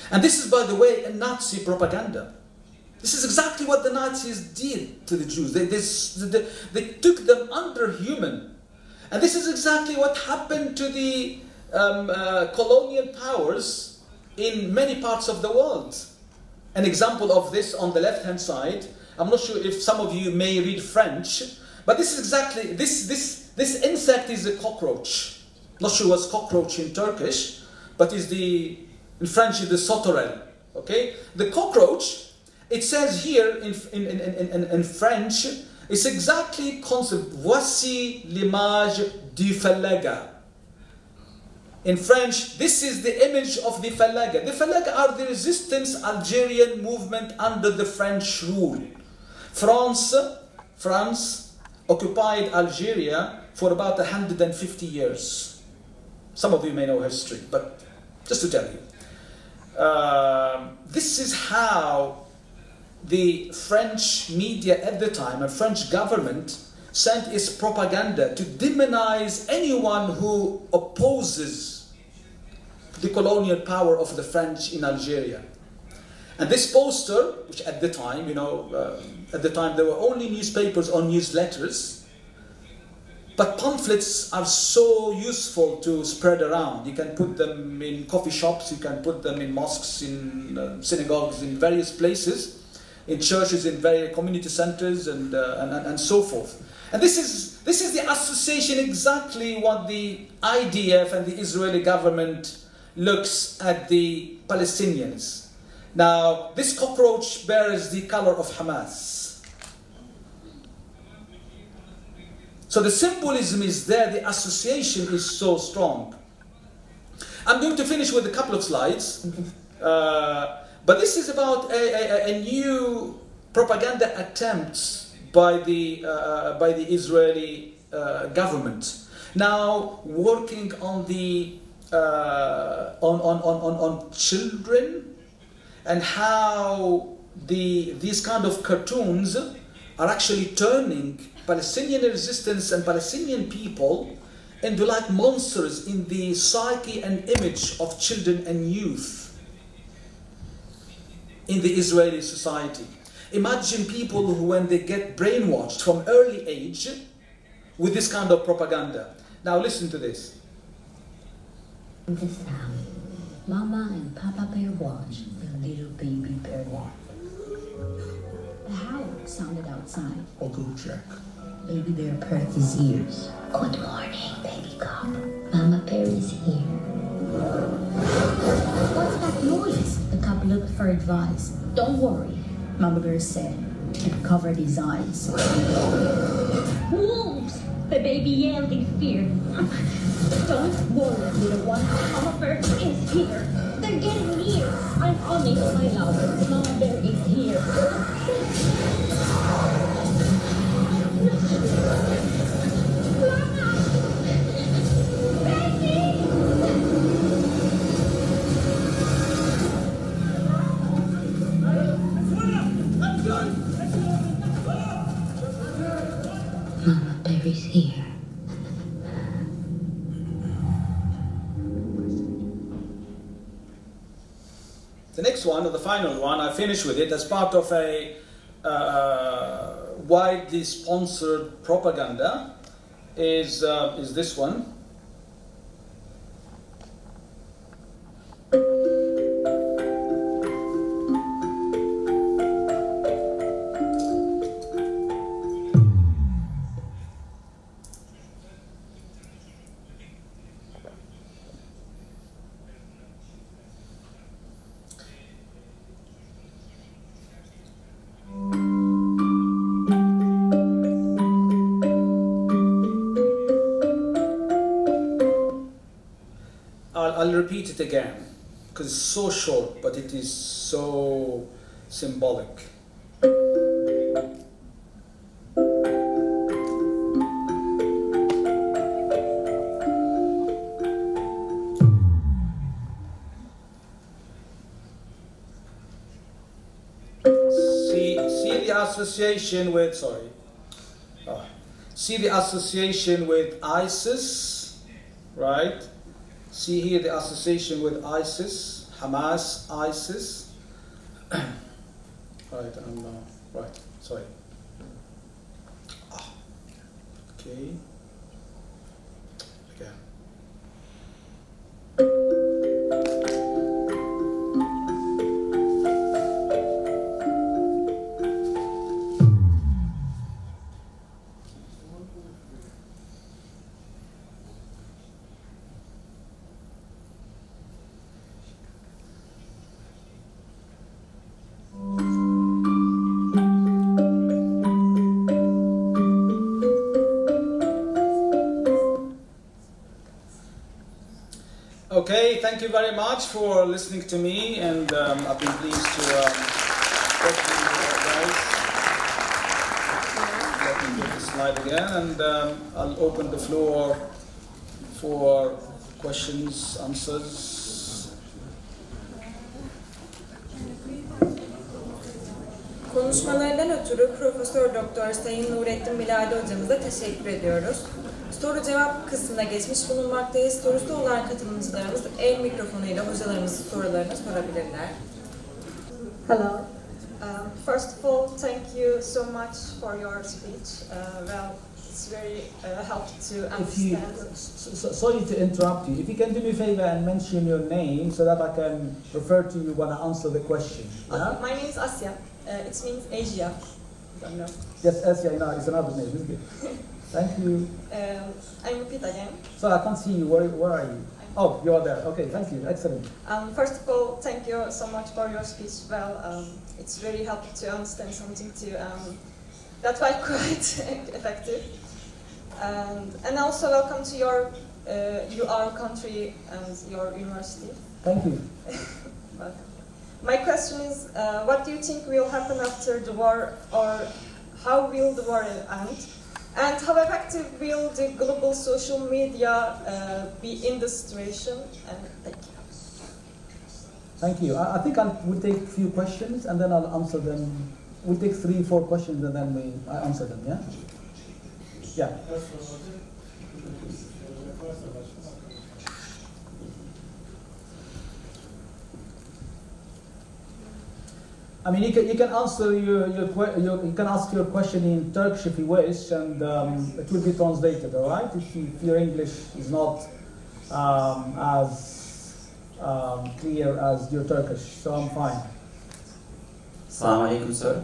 S3: And this is, by the way, a Nazi propaganda. This is exactly what the Nazis did to the Jews. They took them under human. And this is exactly what happened to the colonial powers in many parts of the world. An example of this on the left-hand side, I'm not sure if some of you may read French, but this is exactly, this insect is a cockroach. Not sure what's cockroach in Turkish, but in French is the sauterelle. Okay? The cockroach, it says here in French, it's exactly concept. Voici l'image du Falaga. In French, this is the image of the Falaga. The Falaga are the resistance Algerian movement under the French rule. France occupied Algeria for about 150 years. Some of you may know history, but just to tell you. This is how the French media at the time, and French government, sent its propaganda to demonize anyone who opposes the colonial power of the French in Algeria. And this poster, which at the time, at the time there were only newspapers or newsletters, But pamphlets are so useful to spread around. You can put them in coffee shops, you can put them in mosques, in synagogues, in various places, in churches, in various community centers, and so forth. And this is the association, exactly what the IDF and the Israeli government looks at the Palestinians. Now, this cockroach bears the color of Hamas. So the symbolism is there, the association is so strong. I'm going to finish with a couple of slides, but this is about a new propaganda attempt by the Israeli government. Now working on the on children, and how these kind of cartoons are actually turning Palestinian resistance and Palestinian people into like monsters in the psyche and image of children and youth in the Israeli society. Imagine people who, when they get brainwashed from early age with this kind of propaganda. Now listen to this.
S6: This time, Mama and Papa Bear watched the little baby bear walk. A howl sounded outside.
S7: I'll go check.
S6: Baby bear perked his ears. Good morning, baby cub. Mama bear is here. What's that noise? The cub looked for advice. Don't worry, Mama bear said. He covered his eyes. Wolves! The baby yelled in fear. Don't worry, little one. Mama bear is here. They're getting near. I'm on it, my love. Mama bear is here. Mama bear is here.
S3: The next one, or the final one, I finish with it as part of a widely sponsored propaganda, is this one. I'll repeat it again, because it's so short, but it is so symbolic. See the association with, see the association with ISIS, right? See here the association with ISIS, Hamas, ISIS. Right, right, sorry. Okay. Again. Okay, thank you very much for listening to me, and I've been pleased to work with you guys. Let me get the slide again, and I'll open the floor for questions, answers.
S1: Konuşmalarından ötürü Profesör Doktor Sayın Noureddin Miladi hocamıza teşekkür ediyoruz. Soru cevap kısmına geçmiş bulunmaktayız. Sorusu olan katılımcılarımız el mikrofonuyla hocalarımızın sorularını sorabilirler.
S8: Hello. First of all, thank you so much for your speech. Well
S7: it's very helpful to understand.
S3: Sorry to interrupt you. If you can do me a favor and mention your name so that I can refer to you when I answer the question. Yeah?
S7: My name is Asya. It means Asia. I don't know.
S3: Yes, Asya, you know, it's another name, isn't it? Thank you.
S7: I repeat again.
S3: So I can't see you. Where are you? Oh, you are there. Okay, thank you. Excellent.
S7: First of all, thank you so much for your speech. Well, it's very helpful to understand something too. That's why quite effective. And also welcome to your country and your university.
S3: Thank you.
S7: Welcome. My question is, what do you think will happen after the war, or how will the war end? And how effective will the global social media be in this situation? And thank you.
S3: Thank you. I think we'll take a few questions and then I'll answer them. We'll take 3-4 questions and then I answer them, yeah? Yeah. I mean, you can answer you can ask your question in Turkish if you wish, and it will be translated. All right, if your English is not as clear as your Turkish, so I'm fine.
S8: Assalamu alaikum, sir.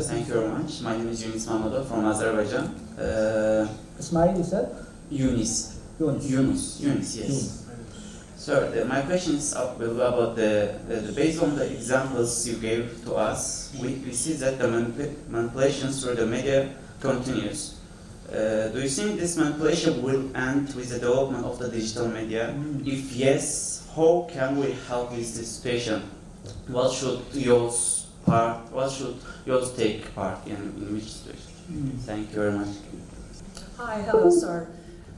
S8: Thank you very much. My name is Yunus Mahmoudov from Azerbaijan.
S3: Ismail, you said?
S8: Yunus, yes.
S3: Yunus.
S8: Sir, my question is about based on the examples you gave to us, we see that the manipulations through the media continues. Do you think this manipulation will end with the development of the digital media? If yes, how can we help with this situation? What should yours take part in which situation? Thank you very much.
S9: Hi, hello, sir.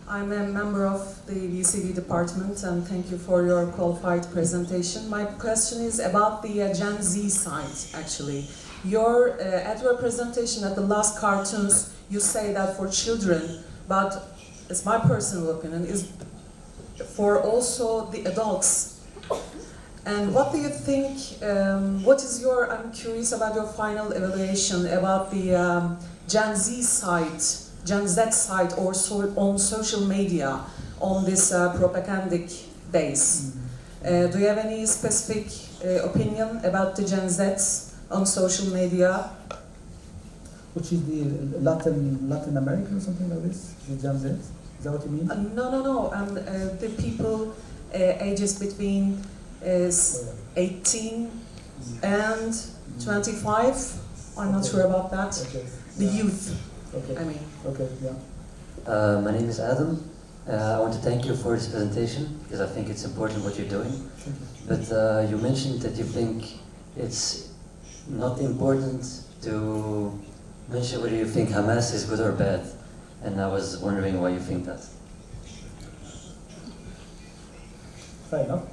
S9: I'm a member of the VCD department, and thank you for your qualified presentation. My question is about the Gen Z side, actually. At your presentation at the last cartoons, you say that for children, but it's my personal opinion, is for also the adults. And what do you think, I'm curious about your final evaluation about the Gen Z side, Gen Z side, or on social media, on this propagandic base. Do you have any specific opinion about the Gen Zs on social media?
S3: Which is the Latin American or something like this? The Gen Z? Is that what you mean?
S9: No. The people ages between 18 and 25. I'm not sure about that.
S3: Okay.
S9: The youth.
S3: Okay.
S9: I mean.
S3: Okay. Yeah.
S10: My name is Adam. I want to thank you for this presentation because I think it's important what you're doing. But you mentioned that you think it's not important to mention whether you think Hamas is good or bad, and I was wondering why you think that.
S3: Fair enough.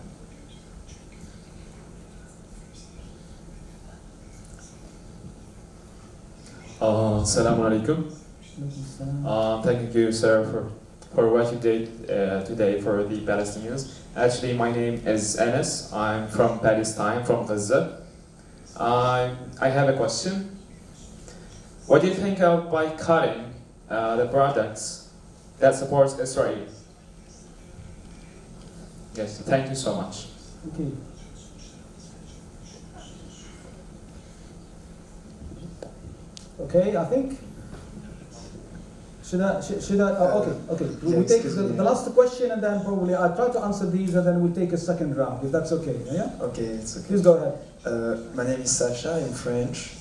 S11: Assalamu alaikum. Thank you, sir, for what you did today for the Palestinians. Actually, my name is Anas. I'm from Palestine, from Gaza. I have a question. What do you think of boycotting the products that supports Israel? Yes, thank you so much.
S3: Okay. Okay, I think. Should I? Okay. We take the last question and then probably I'll try to answer these and then we'll take a second round if that's okay. Yeah.
S12: Okay, it's okay.
S3: Please go ahead.
S12: My name is Sasha. I'm French.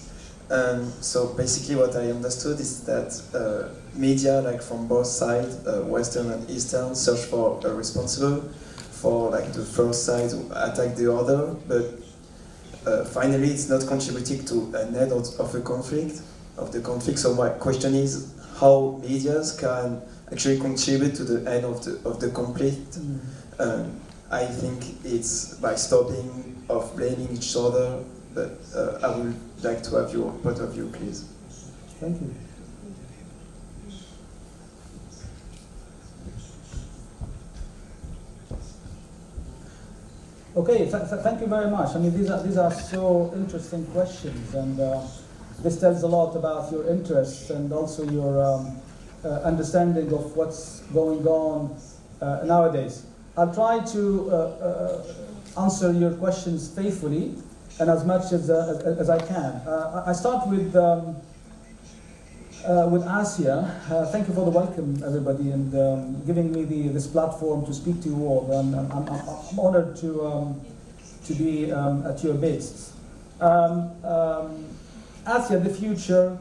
S12: So basically, what I understood is that media, like from both sides, Western and Eastern, search for a responsible for like the first side to attack the other, but finally, it's not contributing to an end of the conflict. So my question is how media can actually contribute to the end of the conflict. I think it's by stopping of blaming each other, but I would like to have your point of view, please.
S3: Thank you. Okay, thank you very much. I mean, these are so interesting questions, and this tells a lot about your interests and also your
S13: understanding of what's going on nowadays. I'll try to answer your questions faithfully and as much as I can. I start with Asia. Thank you for the welcome, everybody, and giving me this platform to speak to you all. I'm honored to be at your base. Asia, the future,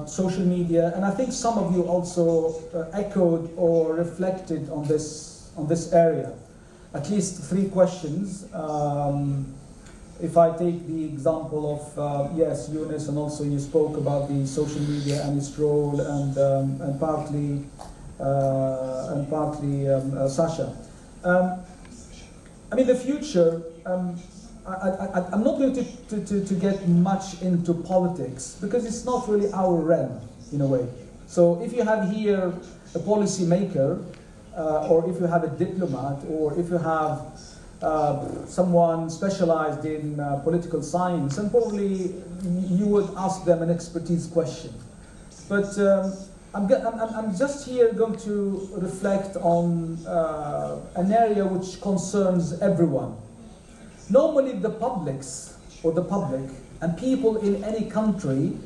S13: social media, and I think some of you also echoed or reflected on this area. At least 3 questions. If I take the example of yes, Yunus, and also you spoke about the social media and its role, and partly Sasha. I mean, the future. I'm not going to get much into politics because it's not really our realm in a way. So if you have here a policy maker, or if you have a diplomat, or if you have someone specialized in political science, and probably you would ask them an expertise question. But I'm just here going to reflect on an area which concerns everyone. Normally the public and people in any country,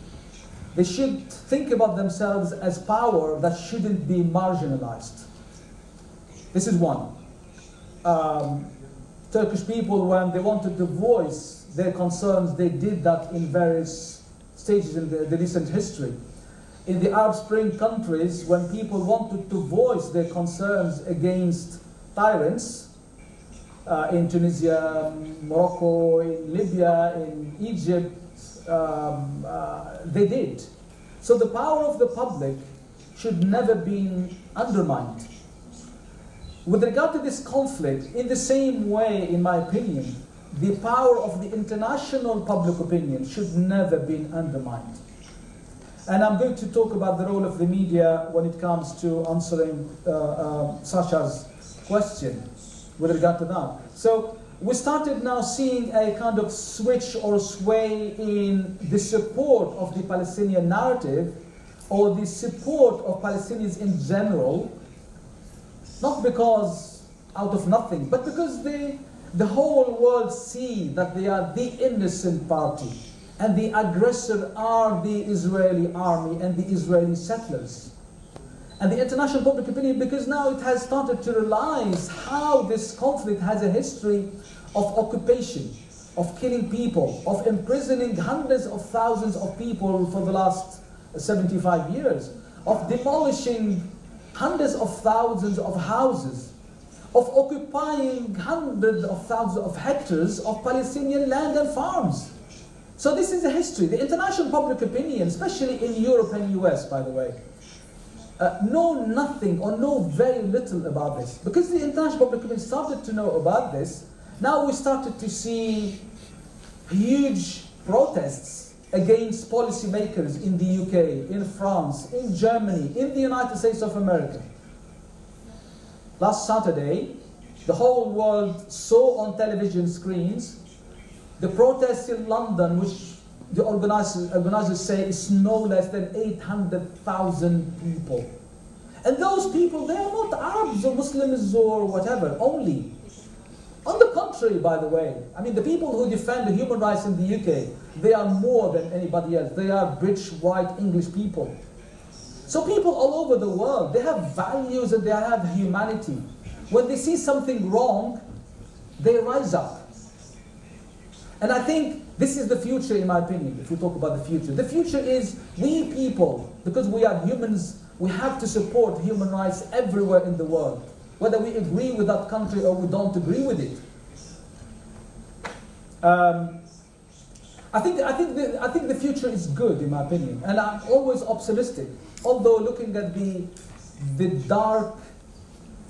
S13: they should think about themselves as power that shouldn't be marginalized. This is one. Turkish people, when they wanted to voice their concerns, they did that in various stages in the recent history. In the Arab Spring countries, when people wanted to voice their concerns against tyrants, in Tunisia, Morocco, in Libya, in Egypt, they did. So the power of the public should never be undermined. With regard to this conflict, in the same way, in my opinion, the power of the international public opinion should never be undermined. And I'm going to talk about the role of the media when it comes to answering Sasha's question with regard to that. So we started now seeing a kind of switch or sway in the support of the Palestinian narrative, or the support of Palestinians in general, not because out of nothing, but because the whole world see that they are the innocent party, and the aggressor are the Israeli army and the Israeli settlers. And the international public opinion, because now it has started to realize how this conflict has a history of occupation, of killing people, of imprisoning hundreds of thousands of people for the last 75 years, of demolishing hundreds of thousands of houses, of occupying hundreds of thousands of hectares of Palestinian land and farms. So this is a history. The international public opinion, especially in Europe and US, by the way, know nothing or know very little about this. Because the international public opinion started to know about this, now we started to see huge protests against policymakers in the UK, in France, in Germany, in the United States of America. Last Saturday, the whole world saw on television screens the protests in London, which the organizers say is no less than 800,000 people. And those people, they are not Arabs or Muslims or whatever, only. On the contrary, by the way, I mean, the people who defend the human rights in the UK, they are more than anybody else. They are rich, white, English people. So people all over the world, they have values and they have humanity. When they see something wrong, they rise up. And I think this is the future, in my opinion, if we talk about the future. The future is we people, because we are humans, we have to support human rights everywhere in the world, whether we agree with that country or we don't agree with it. I think the future is good, in my opinion, and I'm always optimistic. Although looking at the dark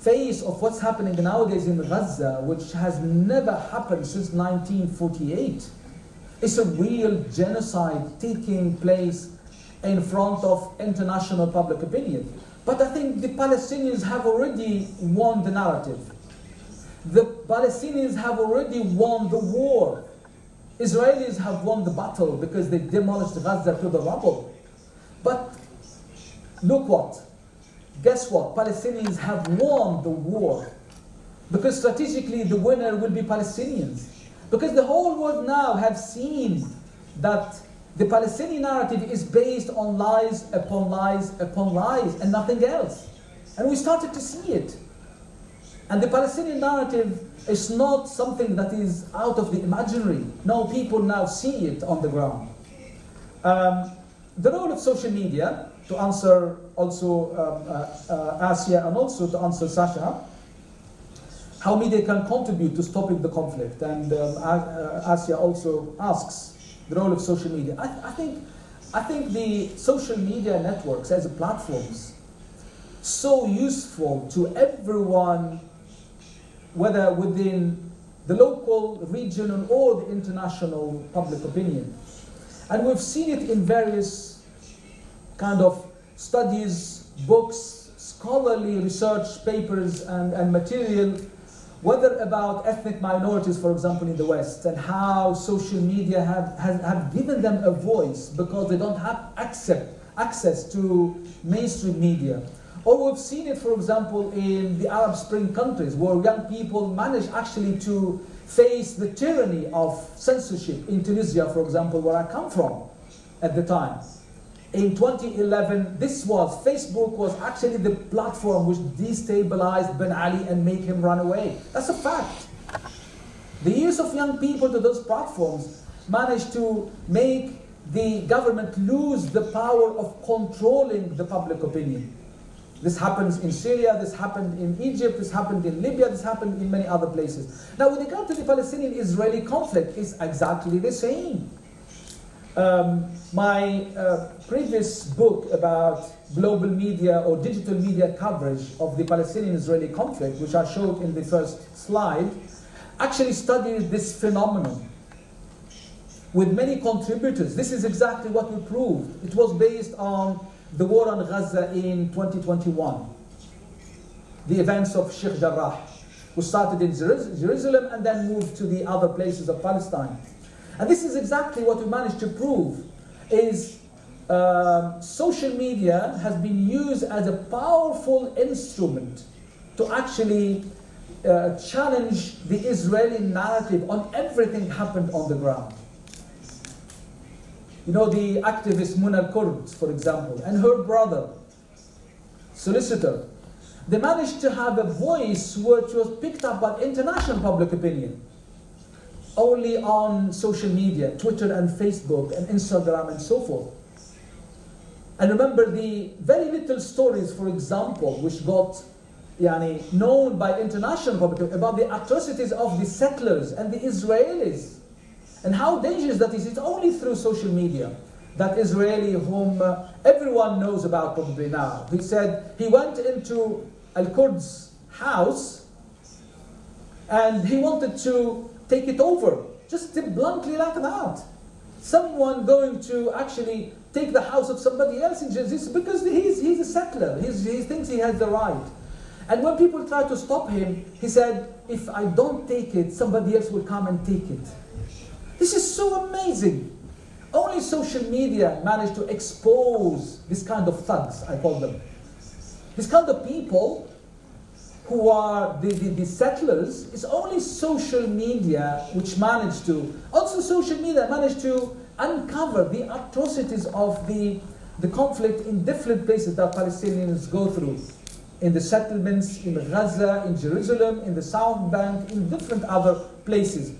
S13: face of what's happening nowadays in Gaza, which has never happened since 1948, it's a real genocide taking place in front of international public opinion. But I think the Palestinians have already won the narrative. The Palestinians have already won the war. Israelis have won the battle because they demolished Gaza to the rubble. But look what? Guess what? Palestinians have won the war. Because strategically the winner will be Palestinians. Because the whole world now have seen that the Palestinian narrative is based on lies upon lies upon lies and nothing else. And we started to see it. And the Palestinian narrative is not something that is out of the imaginary. No, people now see it on the ground. The role of social media, to answer also Asia and also to answer Sasha, how media can contribute to stopping the conflict. And Asia also asks the role of social media. I think the social media networks as platforms so useful to everyone, whether within the local, regional, or the international public opinion. And we've seen it in various kind of studies, books, scholarly research papers and material, whether about ethnic minorities, for example, in the West, and how social media have given them a voice because they don't have access to mainstream media. Or we've seen it, for example, in the Arab Spring countries, where young people manage actually to face the tyranny of censorship. In Tunisia, for example, where I come from at the time. In 2011, Facebook was actually the platform which destabilized Ben Ali and made him run away. That's a fact. The use of young people to those platforms managed to make the government lose the power of controlling the public opinion. This happens in Syria, this happened in Egypt, this happened in Libya, this happened in many other places. Now, with regard to the Palestinian-Israeli conflict, it's exactly the same. My previous book about global media or digital media coverage of the Palestinian-Israeli conflict, which I showed in the first slide, actually studied this phenomenon with many contributors. This is exactly what we proved. It was based on the war on Gaza in 2021, the events of Sheikh Jarrah, who started in Jerusalem and then moved to the other places of Palestine. And this is exactly what we managed to prove, is social media has been used as a powerful instrument to actually challenge the Israeli narrative on everything happened on the ground. You know, the activist Muna Kurd, for example, and her brother, solicitor, they managed to have a voice which was picked up by international public opinion only on social media, Twitter and Facebook and Instagram and so forth. And remember the very little stories, for example, which got known by international public about the atrocities of the settlers and the Israelis. And how dangerous that is. It's only through social media that Israeli, whom everyone knows about probably now, he said he went into Al-Kurd's house and he wanted to take it over, just bluntly like that. Someone going to actually take the house of somebody else in Jesus because he's a settler. He thinks he has the right. And when people try to stop him, he said, if I don't take it, somebody else will come and take it. This is so amazing. Only social media managed to expose this kind of thugs, I call them. This kind of people who are the settlers. It's only social media which managed to, also social media managed to uncover the atrocities of the conflict in different places that Palestinians go through. In the settlements, in Gaza, in Jerusalem, in the South Bank, in different other places.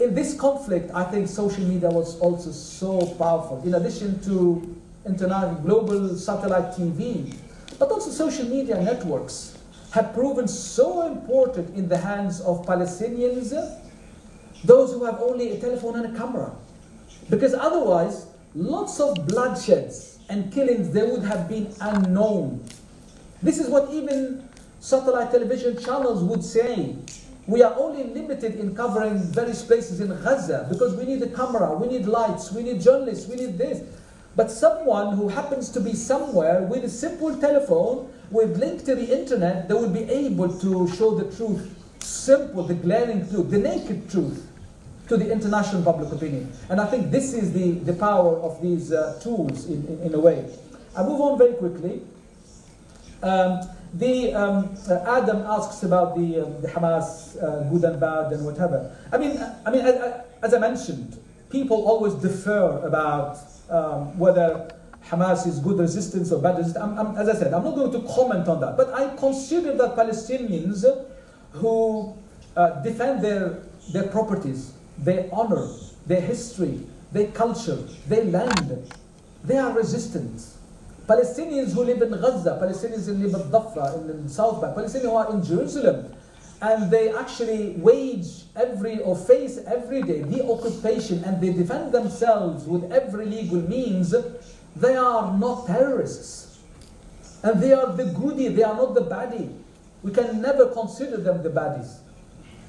S13: In this conflict, I think social media was also so powerful. In addition to international, global satellite TV, but also social media networks have proven so important in the hands of Palestinians, those who have only a telephone and a camera. Because otherwise, lots of bloodsheds and killings, they would have been unknown. This is what even satellite television channels would say. We are only limited in covering various places in Gaza because we need a camera, we need lights, we need journalists, we need this. But someone who happens to be somewhere with a simple telephone, with link to the internet, they will be able to show the truth, simple, the glaring truth, the naked truth to the international public opinion. And I think this is the power of these tools in a way. I move on very quickly. Adam asks about the Hamas good and bad and whatever. I mean, as I mentioned, people always differ about whether Hamas is good resistance or bad resistance. As I said, I'm not going to comment on that. But I consider that Palestinians who defend their properties, their honor, their history, their culture, their land, they are resistant. Palestinians who live in Gaza, Palestinians who live in Dhafra, in the South Bank, Palestinians who are in Jerusalem, and they actually face every day the occupation, and they defend themselves with every legal means. They are not terrorists. And they are the goodie, they are not the baddie. We can never consider them the baddies.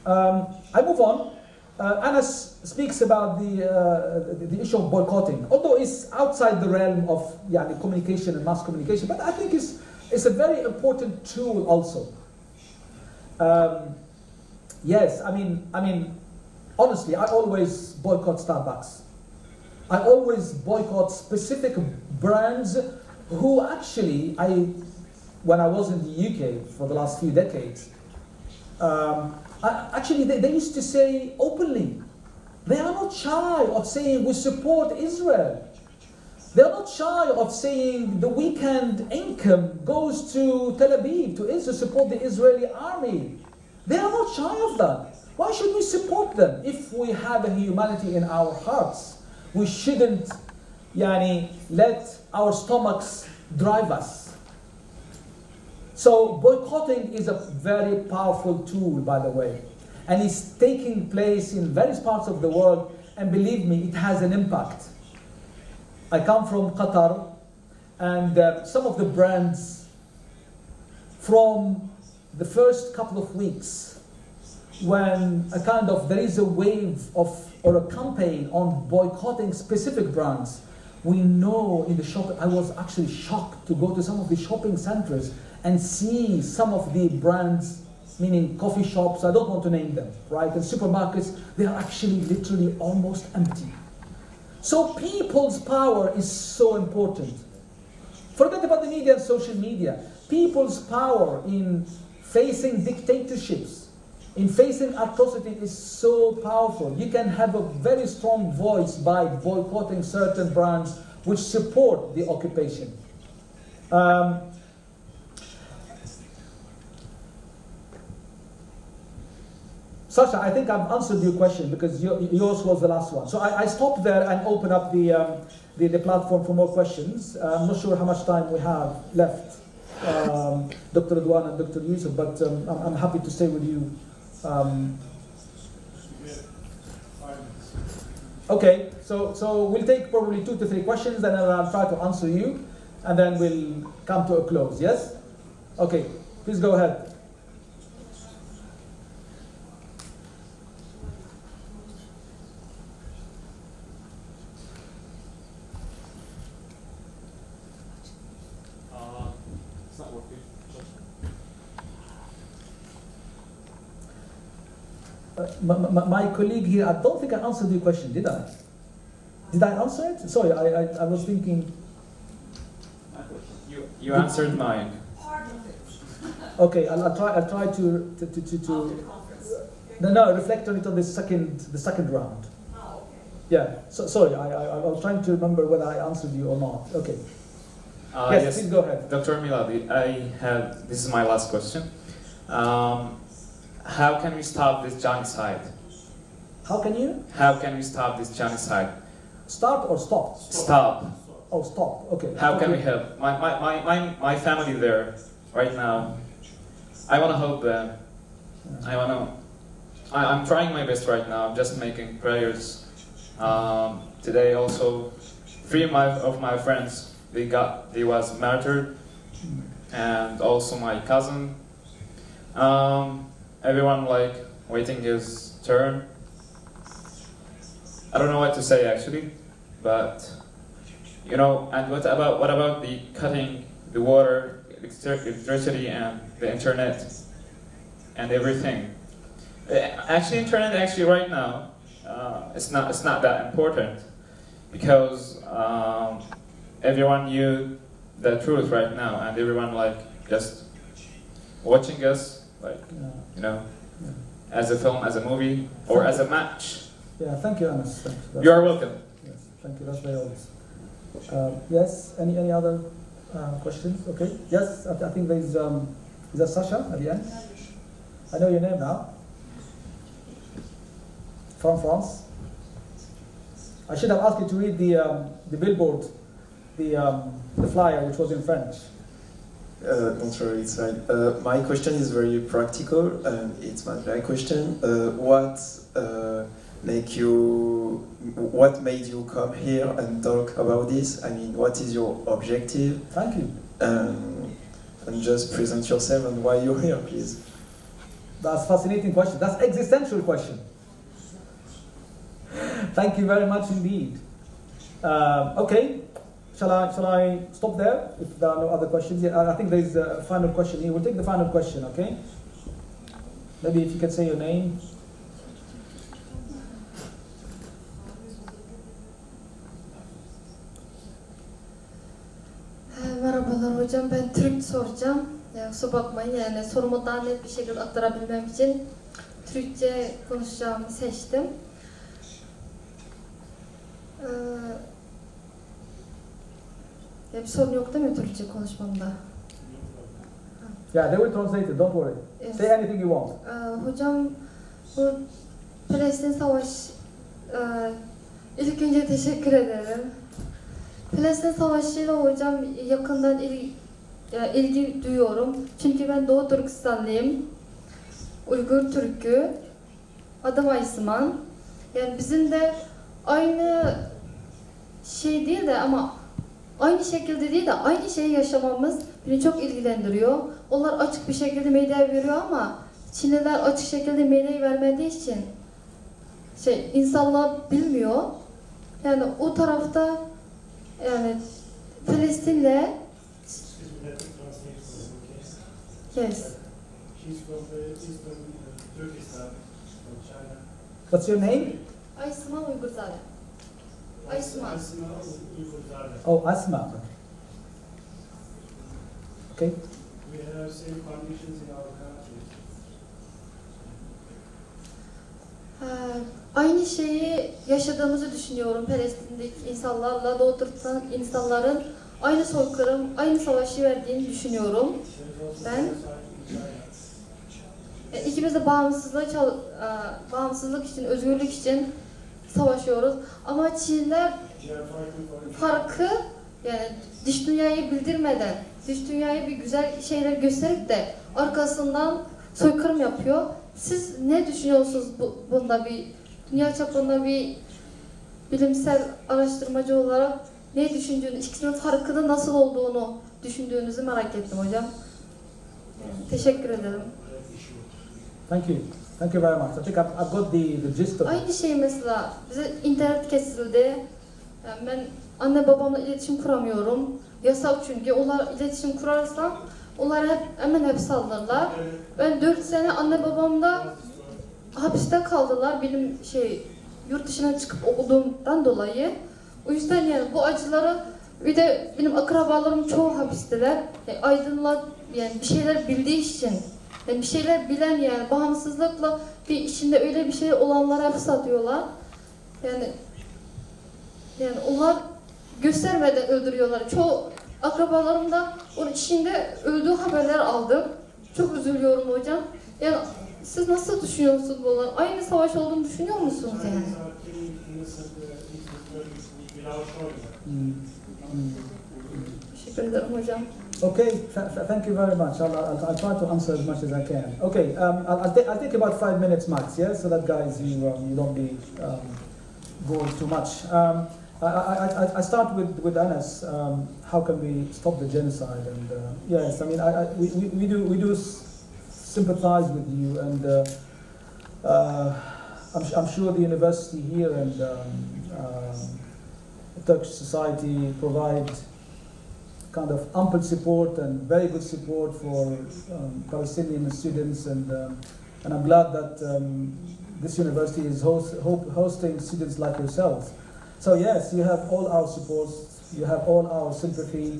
S13: I move on. Anas speaks about the issue of boycotting, although it's outside the realm of communication and mass communication, but I think it's a very important tool also. Yes, I mean, honestly, I always boycott Starbucks. I always boycott specific brands who actually, when I was in the UK for the last few decades, they used to say openly, they are not shy of saying we support Israel. They are not shy of saying the weekend income goes to Tel Aviv, to Israel, support the Israeli army. They are not shy of that. Why should we support them if we have a humanity in our hearts? We shouldn't let our stomachs drive us. So boycotting is a very powerful tool, by the way. And it's taking place in various parts of the world, and believe me, it has an impact. I come from Qatar, and some of the brands from the first couple of weeks, when there is a wave or a campaign on boycotting specific brands, we know in the shop, I was actually shocked to go to some of the shopping centers and see some of the brands, meaning coffee shops, I don't want to name them, right? And supermarkets, they are actually literally almost empty. So people's power is so important. Forget about the media and social media. People's power in facing dictatorships, in facing atrocity is so powerful. You can have a very strong voice by boycotting certain brands which support the occupation. Sasha, I think I've answered your question because yours was the last one. So I stop there and open up the platform for more questions. I'm not sure how much time we have left, Dr. Ridwan and Dr. Yusuf, but I'm happy to stay with you. Okay, so we'll take probably 2 to 3 questions, and then I'll try to answer you, and then we'll come to a close, yes? Okay, please go ahead.
S11: It's not working.
S13: My colleague here, I don't think I answered your question, did I? Did I answer it? Sorry, I was thinking.
S11: You answered mine.
S6: Part of it.
S13: Okay, I'll try to reflect on it on the second round.
S6: Oh, okay.
S13: Yeah. So sorry, I was trying to remember whether I answered you or not. Okay. Yes, please go ahead.
S11: Dr. Miladi, this is my last question. How can we stop this genocide?
S13: How can you?
S11: How can we stop this genocide?
S13: Start or stop?
S11: Stop.
S13: Oh, stop. Okay.
S11: How can we help? My family there right now. I want to help them. I'm trying my best right now. I'm just making prayers. Today also, 3 of my friends they was martyred, and also my cousin. Everyone waiting his turn. I don't know what to say actually, but and what about the cutting the water, electricity, and the internet, and everything? Actually, internet right now, it's not that important because everyone knew the truth right now, and everyone just watching us, like, you know, as a film, as a movie, or as a match.
S13: Yeah, thank you, Anas. Thanks.
S11: You are welcome.
S13: Yes, thank you. That's very obvious. Yes. Any other questions? Okay. Yes. I think there's is that Sasha at the end? I know your name now. From France. I should have asked you to read the billboard, the flyer, which was in French.
S12: Don't worry, it's fine. My question is very practical, and it's my direct question. What made you come here and talk about this? I mean, what is your objective?
S13: Thank you.
S12: And just present yourself and why you're here, please.
S13: That's a fascinating question. That's an existential question. Thank you very much indeed. Okay, shall I stop there if there are no other questions? Yeah, I think there is a final question here. We'll take the final question, okay? Maybe if you can say your name.
S14: Merhabalar hocam, ben Türk soracağım. Kusura bakmayın, yani sorumu daha net bir şekilde aktarabilmem için Türkçe konuşacağımı seçtim. Bir sorun yok değil mi Türkçe konuşmamda?
S13: Yeah, they will translate it, don't worry.
S14: Yes.
S13: Say anything you want.
S14: Hocam, bu Palestin Savaşı, ilk önce teşekkür ederim. Palestin Savaşı'yla hocam yakından ilgi duyuyorum. Çünkü ben Doğu Türkistanlıyım. Uygur Türk'ü. Adım Aysman. Yani bizim de aynı şey değil de ama aynı şekilde değil de aynı şeyi yaşamamız beni çok ilgilendiriyor. Onlar açık bir şekilde medyayı veriyor ama Çinliler açık şekilde medyayı vermediği için insanlar bilmiyor. Yani o tarafta yani Filistin'le yes.
S13: What's your name?
S14: Aysman Uygurzade. Aysman.
S13: Oh, Asma. Okay.
S15: We have same conditions in our countries.
S14: Aynı şeyi yaşadığımızı düşünüyorum Filistin'deki insanlarla, Doğu Türkistan insanların aynı soykırım, aynı savaşı verdiğini düşünüyorum. Ben ikimiz de bağımsızlık için, özgürlük için savaşıyoruz. Ama Çinliler farkı yani dış dünyayı bildirmeden, dış dünyaya bir güzel şeyler gösterip de arkasından soykırım yapıyor. Siz ne düşünüyorsunuz bunda, bir dünya çapında bir bilimsel araştırmacı olarak ne düşündüğünüz, ikisinin farkının nasıl olduğunu düşündüğünüzü merak ettim hocam. Teşekkür ederim.
S13: Thank you. Thank you very much. I think I've got the gist of it.
S14: Aynı şey mesela bize internet kesildi. Yani ben anne babamla iletişim kuramıyorum. Yasak çünkü. Onlar iletişim kurarsam onlar hemen hapse alırlar. Ben 4 sene anne babamla hapiste kaldılar. Benim yurt dışına çıkıp okuduğumdan dolayı. O yüzden yani bu acıları, bir de benim akrabalarım çoğu hapisteler. Yani bir şeyler bildiği için, yani bir şeyler bilen, yani bağımsızlıkla bir içinde öyle bir şey olanlara hapse atıyorlar. Yani onlar göstermeden öldürüyorlar. Çoğu akrabalarım da onun içinde öldüğü haberler aldım. Çok üzülüyorum hocam. Yani siz nasıl düşünüyorsunuz bunları? Aynı savaş olduğunu düşünüyor musunuz yani? Teşekkür ederim hocam.
S13: Okay, thank you very much. I'll try to answer as much as I can. Okay, I'll take about 5 minutes max, yeah, so that guys you don't be going too much. I start with Anas. How can we stop the genocide? And yes, I mean we do sympathize with you, and I'm sure the university here and Turkish society provide kind of ample support and very good support for Palestinian students, and I'm glad that this university is hosting students like yourselves. So yes, you have all our support, you have all our sympathy,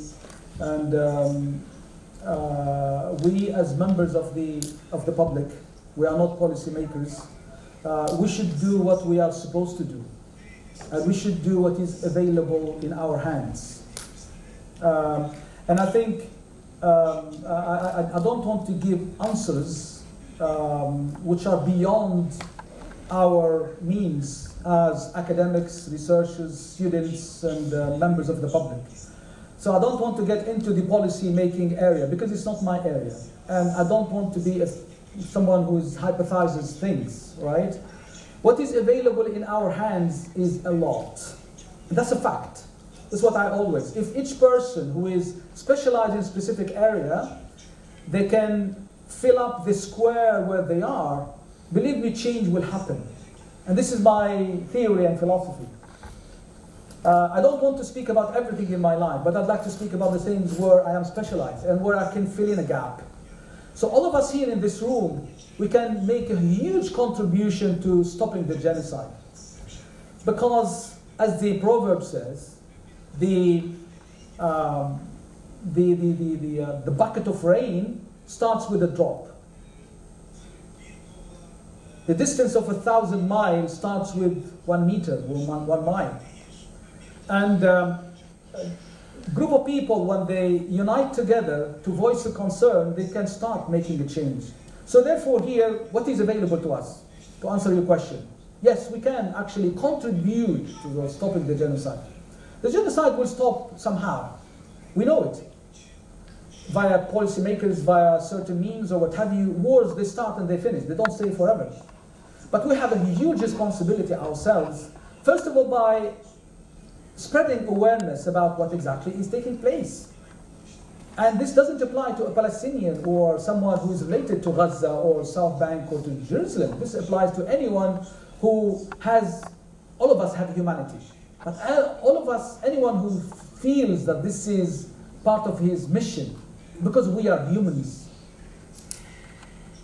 S13: and we as members of the public, we are not policymakers, we should do what we are supposed to do. And we should do what is available in our hands. And I think I don't want to give answers which are beyond our means as academics, researchers, students, and members of the public. So I don't want to get into the policy making area because it's not my area. And I don't want to be someone who hypothesizes things, right? What is available in our hands is a lot. And that's a fact. That's what I always, if each person who is specialized in a specific area, they can fill up the square where they are, believe me, change will happen. And this is my theory and philosophy. I don't want to speak about everything in my life, but I'd like to speak about the things where I am specialized and where I can fill in a gap. So all of us here in this room, we can make a huge contribution to stopping the genocide. Because, as the proverb says, the bucket of rain starts with a drop. The distance of 1,000 miles starts with 1 meter or 1 mile. And a group of people, when they unite together to voice a concern, they can start making a change. So therefore here, what is available to us? To answer your question, yes, we can actually contribute to stopping the genocide. The genocide will stop somehow. We know it. Via policymakers, via certain means or what have you. Wars, they start and they finish. They don't stay forever. But we have a huge responsibility ourselves, first of all by spreading awareness about what exactly is taking place. And this doesn't apply to a Palestinian or someone who is related to Gaza or South Bank or to Jerusalem. This applies to anyone who has, all of us have humanity. But all of us, anyone who feels that this is part of his mission, because we are humans.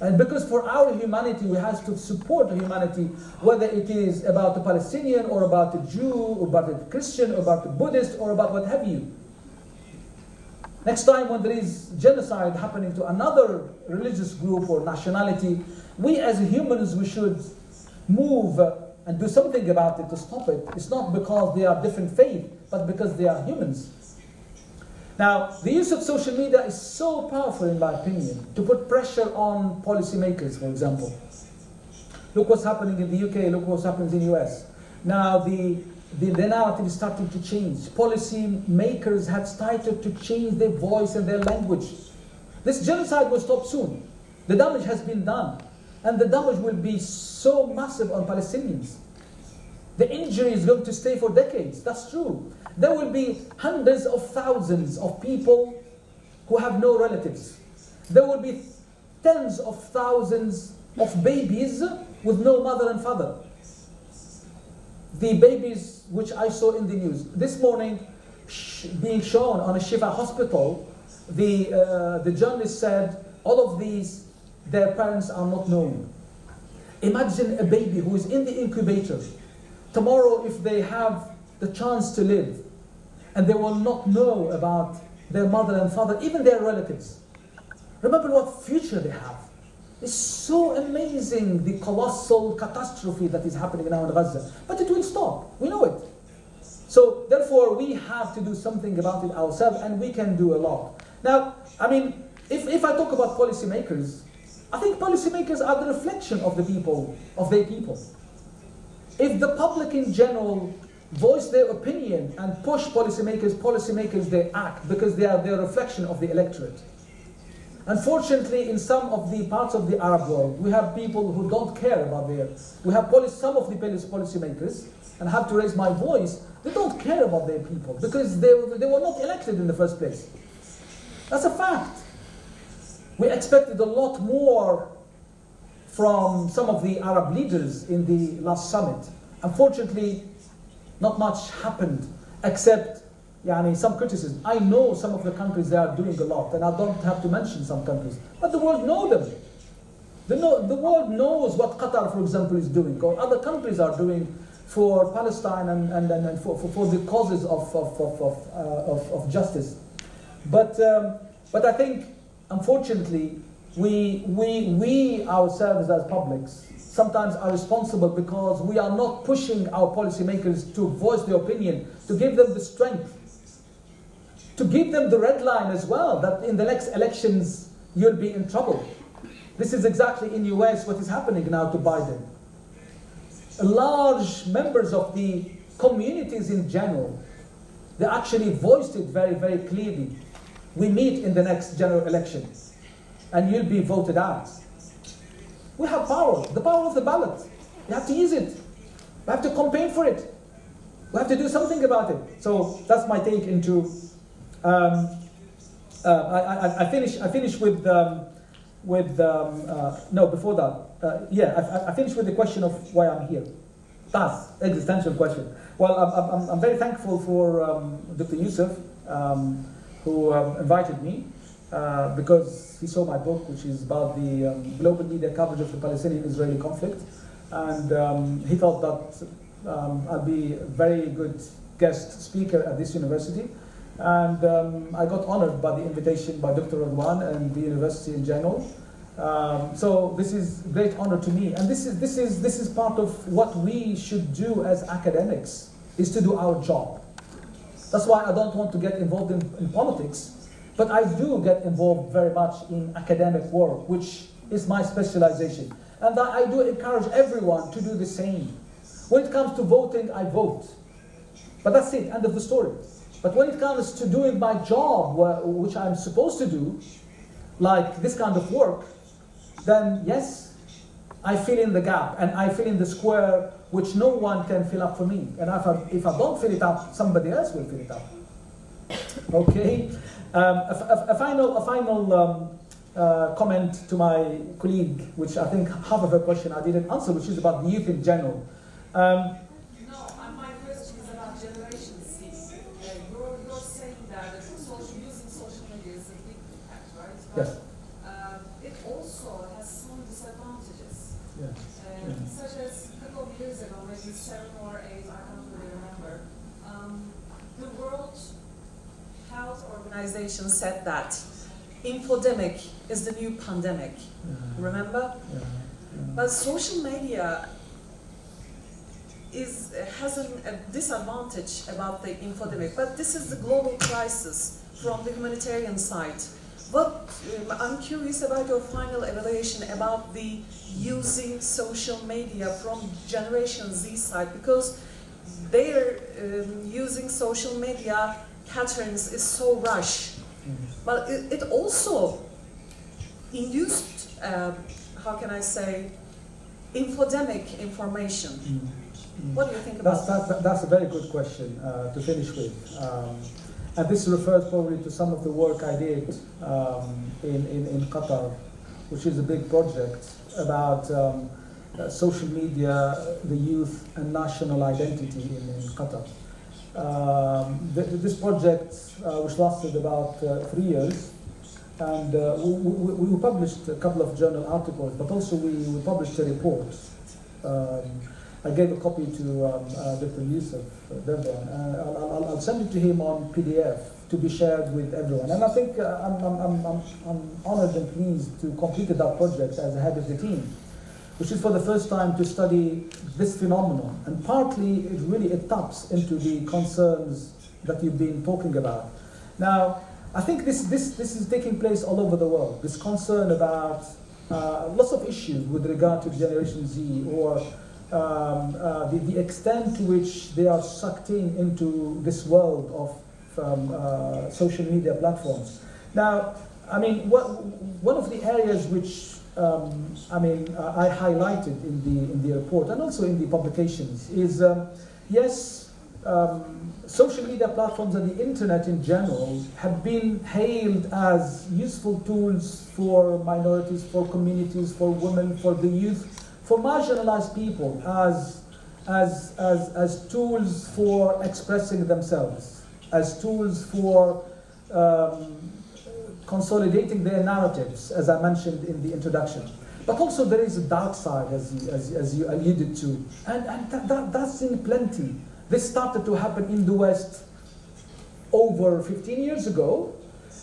S13: And because for our humanity, we have to support the humanity, whether it is about the Palestinian or about the Jew or about the Christian or about the Buddhist or about what have you. Next time when there is genocide happening to another religious group or nationality, we as humans, we should move and do something about it to stop it. It's not because they are different faith, but because they are humans. Now, the use of social media is so powerful, in my opinion, to put pressure on policymakers, for example. Look what's happening in the UK, look what's happening in the US. Now, the narrative is starting to change. Policy makers have started to change their voice and their language. This genocide will stop soon. The damage has been done. And the damage will be so massive on Palestinians. The injury is going to stay for decades. That's true. There will be hundreds of thousands of people who have no relatives. There will be tens of thousands of babies with no mother and father. The babies which I saw in the news this morning being shown on a Shifa hospital, the journalist said all of these, their parents are not known. Imagine a baby who is in the incubator. Tomorrow, if they have the chance to live, and they will not know about their mother and father, even their relatives. Remember what future they have. It's so amazing, the colossal catastrophe that is happening now in Gaza. But it will stop, we know it. So therefore, we have to do something about it ourselves, and we can do a lot. Now, I mean, if I talk about policymakers, I think policymakers are the reflection of the people, of their people. If the public in general voice their opinion and push policymakers they act because they are their reflection of the electorate. Unfortunately, in some of the parts of the Arab world, we have people who don't care about we have some of the policymakers, and I have to raise my voice, they don't care about their people because they were not elected in the first place. That's a fact. We expected a lot more from some of the Arab leaders in the last summit. Unfortunately, not much happened except some criticism. I know some of the countries they are doing a lot, and I don't have to mention some countries, but the world knows them. The world knows what Qatar, for example, is doing, or other countries are doing for Palestine and for the causes of justice. But I think unfortunately, we ourselves as publics sometimes are responsible because we are not pushing our policymakers to voice their opinion, to give them the strength, to give them the red line as well, that in the next elections you'll be in trouble. This is exactly in the US what is happening now to Biden. Large members of the communities in general, they actually voiced it very, very clearly. We meet in the next general election, and you'll be voted out. We have power, the power of the ballot. You have to use it. We have to campaign for it. We have to do something about it. So that's my take into. I finish with no, before that. I finished with the question of why I'm here. That's existential question. Well, I'm very thankful for Dr. Yusuf, who invited me, because he saw my book, which is about the global media coverage of the Palestinian-Israeli conflict, and he thought that I'd be a very good guest speaker at this university, and I got honored by the invitation by Dr. Radwan and the university in general. So this is a great honor to me, and this is part of what we should do as academics, is to do our job. That's why I don't want to get involved in politics, but I do get involved very much in academic work, which is my specialization. And I do encourage everyone to do the same. When it comes to voting, I vote. But that's it, end of the story. But when it comes to doing my job, which I'm supposed to do, like this kind of work, then yes, I fill in the gap and I fill in the square which no one can fill up for me. And if I don't fill it up, somebody else will fill it up. Okay? A final comment to my colleague, which I think half of her question I didn't answer, which is about the youth in general.
S16: My question is about Generation Z. You're saying that using social media is a big impact, right? But,
S13: yes.
S16: It also has some disadvantages,
S13: Yes.
S16: Such as a couple of years ago, maybe 7 or 8, I can't really remember, the World Health Organization said that infodemic is the new pandemic. Remember? But social media has a disadvantage about the infodemic. But this is the global crisis from the humanitarian side. I'm curious about your final evaluation about the using social media from Generation Z side, because their using social media patterns is so rush. But it also induced, how can I say, infodemic information. What do you think about that?
S13: That's a very good question to finish with. And this refers probably to some of the work I did in Qatar, which is a big project about social media, the youth, and national identity in Qatar. This project, which lasted about 3 years, and we published a couple of journal articles, but also we published a report. I gave a copy to Dr. Yusuf Devon. I'll send it to him on PDF to be shared with everyone. And I think I'm honored and pleased to complete that project as the head of the team, which is for the first time to study this phenomenon. And partly it taps into the concerns that you've been talking about. Now, I think this is taking place all over the world. This concern about lots of issues with regard to Generation Z, or the extent to which they are sucked into this world of social media platforms. Now, I mean, one of the areas which I highlighted in the report and also in the publications is yes, social media platforms and the internet in general have been hailed as useful tools for minorities, for communities, for women, for the youth, for marginalized people, as tools for expressing themselves, as tools for consolidating their narratives, as I mentioned in the introduction. But also there is a dark side, as you alluded to, and that's in plenty. This started to happen in the West over 15 years ago,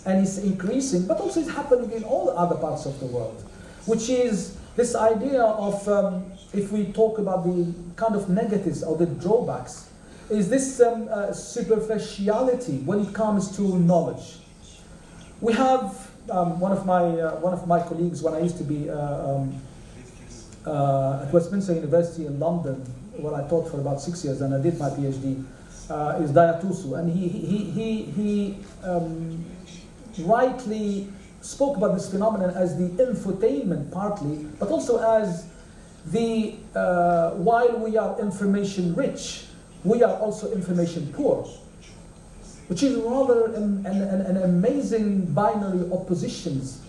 S13: and it's increasing, but also it's happening in all other parts of the world, which is this idea of, if we talk about the kind of negatives or the drawbacks, is this superficiality when it comes to knowledge. We have one of my colleagues when I used to be at Westminster University in London, where I taught for about 6 years, and I did my PhD, is Dayatusu, and he rightly spoke about this phenomenon as the infotainment partly, but also as the while we are information rich, we are also information poor, which is rather an amazing binary oppositions.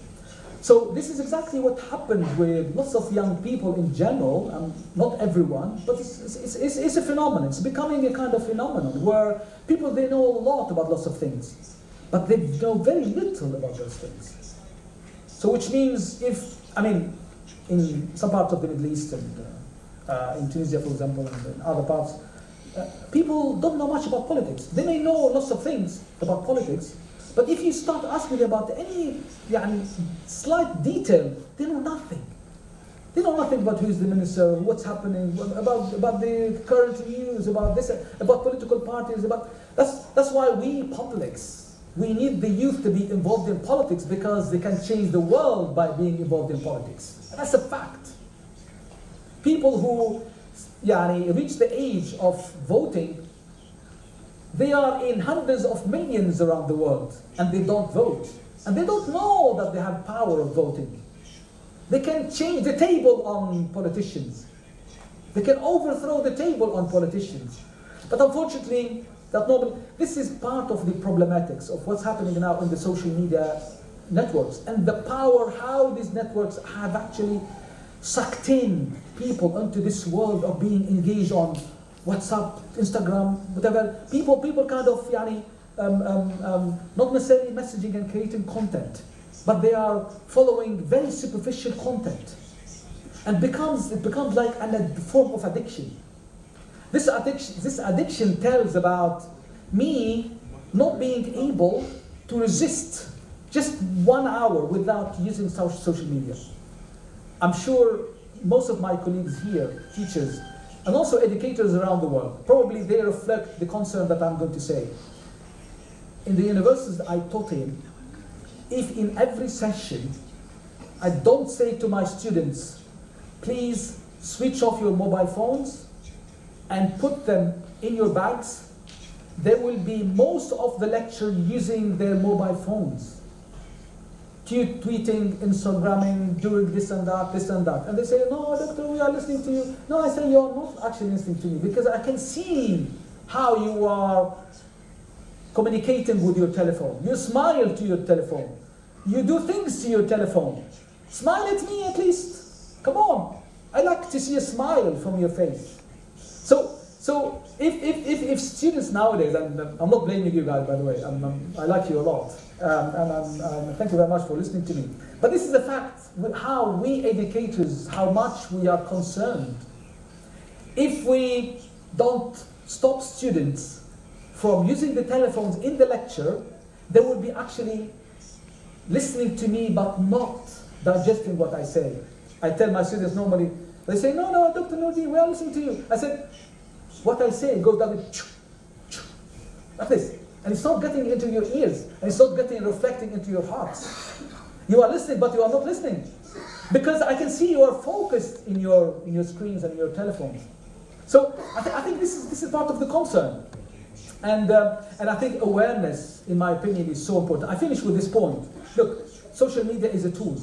S13: So this is exactly what happened with lots of young people in general, not everyone, but it's a phenomenon. It's becoming a kind of phenomenon where people, they know a lot about lots of things, but they know very little about those things. So which means in some parts of the Middle East and in Tunisia, for example, and in other parts, people don't know much about politics. They may know lots of things about politics, but if you start asking about any slight detail, they know nothing. They know nothing about who's the minister, what's happening, about the current news, about this, about political parties. That's why we publics, we need the youth to be involved in politics, because they can change the world by being involved in politics. And that's a fact. People who reach the age of voting, they are in hundreds of millions around the world, and they don't vote. And they don't know that they have power of voting. They can change the table on politicians. They can overthrow the table on politicians. But unfortunately, this is part of the problematics of what's happening now in the social media networks, and the power, how these networks have actually sucked in people into this world of being engaged on WhatsApp, Instagram, whatever. People kind of not necessarily messaging and creating content, but they are following very superficial content, and it becomes like a form of addiction. This addiction tells about me not being able to resist just 1 hour without using social media. I'm sure most of my colleagues here, teachers, and also educators around the world, probably they reflect the concern that I'm going to say. In the universities I taught in, if in every session I don't say to my students, please switch off your mobile phones and put them in your bags, they will be most of the lecture using their mobile phones. Tweeting, Instagramming, doing this and that, And they say, no, doctor, we are listening to you. No, I say, you are not actually listening to me, because I can see how you are communicating with your telephone. You smile to your telephone. You do things to your telephone. Smile at me at least. Come on. I like to see a smile from your face. So if students nowadays, and I'm not blaming you guys, by the way, I like you a lot, and thank you very much for listening to me. But this is a fact, how we educators, how much we are concerned. If we don't stop students from using the telephones in the lecture, they will be actually listening to me but not digesting what I say. I tell my students normally, they say, no, Dr. Noureddin, we are listening to you. I said, what I say goes down with like this. And it's not getting into your ears, and it's not reflecting into your hearts. You are listening, but you are not listening. Because I can see you are focused in your screens and your telephones. So I think this is part of the concern. And I think awareness, in my opinion, is so important. I finish with this point. Look, social media is a tool.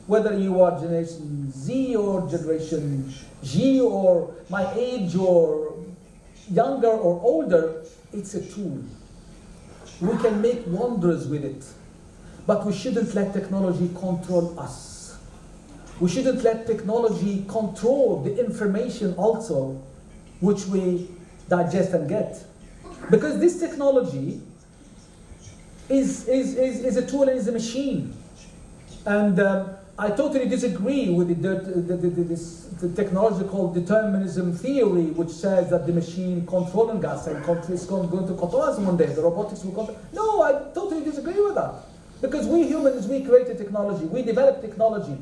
S13: Whether you are Generation Z or Generation G or my age or younger or older, it's a tool. We can make wonders with it. But we shouldn't let technology control us. We shouldn't let technology control the information also which we digest and get. Because this technology is a tool and is a machine. And I totally disagree with the technological determinism theory, which says that the machine controlling us and is going to control us one day. The robotics will control. No, I totally disagree with that. Because we humans, we created technology. We developed technology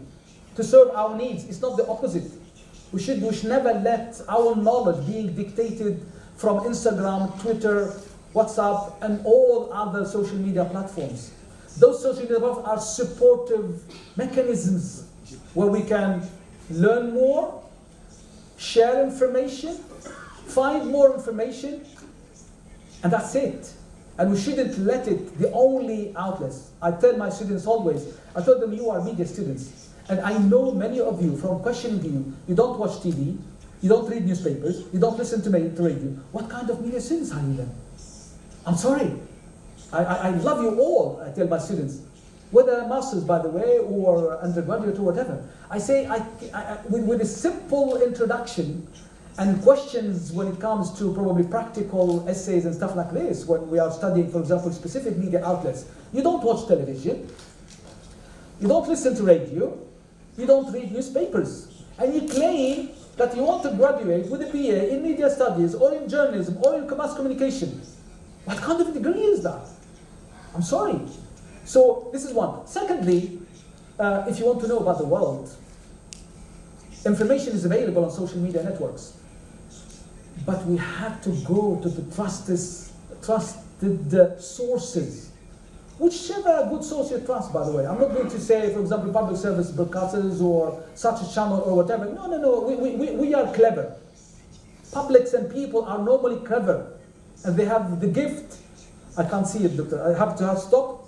S13: to serve our needs. It's not the opposite. We should never let our knowledge being dictated from Instagram, Twitter, WhatsApp, and all other social media platforms. Those social media platforms are supportive mechanisms where we can learn more, share information, find more information, and that's it. And we shouldn't let it the only outlets. I tell my students always, I tell them, you are media students. And I know many of you, from questioning you, you don't watch TV, you don't read newspapers, you don't listen to radio. What kind of media students are you then? I'm sorry. I love you all, I tell my students. Whether a master's, by the way, or undergraduate or whatever. I say, with a simple introduction and questions when it comes to probably practical essays and stuff like this, when we are studying, for example, specific media outlets. You don't watch television, you don't listen to radio, you don't read newspapers, and you claim that you want to graduate with a BA in media studies, or in journalism, or in mass communication. What kind of a degree is that? I'm sorry. So this is one. Secondly, if you want to know about the world, information is available on social media networks. But we have to go to the trusted sources. Whichever good source you trust, by the way. I'm not going to say, for example, public service broadcasters or such a channel or whatever. No. We are clever. Publics and people are normally clever. And they have the gift. I can't see it, doctor. I have to stop.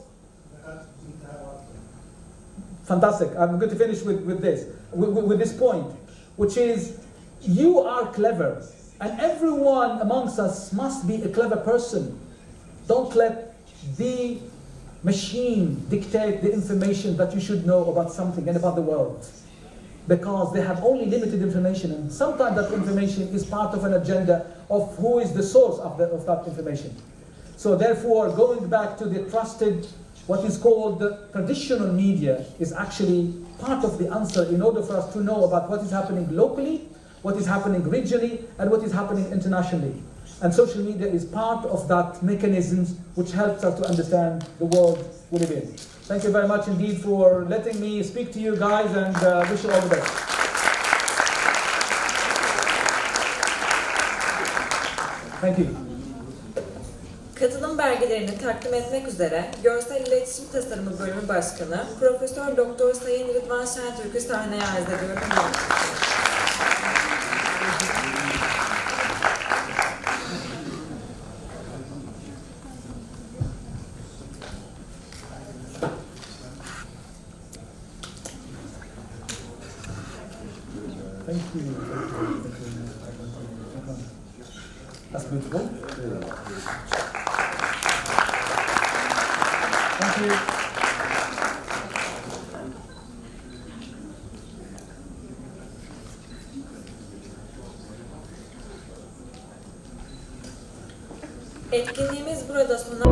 S13: Fantastic. I'm going to finish with this point, which is, you are clever. And everyone amongst us must be a clever person. Don't let the machine dictate the information that you should know about something and about the world. Because they have only limited information, and sometimes that information is part of an agenda of who is the source of that information. So therefore, going back to the trusted, what is called the traditional media, is actually part of the answer in order for us to know about what is happening locally, what is happening regionally, and what is happening internationally. And social media is part of that mechanism which helps us to understand the world we live in. Thank you very much indeed for letting me speak to you guys, and wish you all the best. Thank you.
S1: Katılım belgelerini takdim etmek üzere Görsel İletişim Tasarımı Bölümü Başkanı Profesör Doktor Sayın Rıdvan Şentürk'ü sahneye arz ediyorum.
S13: Thank you. That's beautiful. Thank you.
S1: Etkinliğimiz burada sona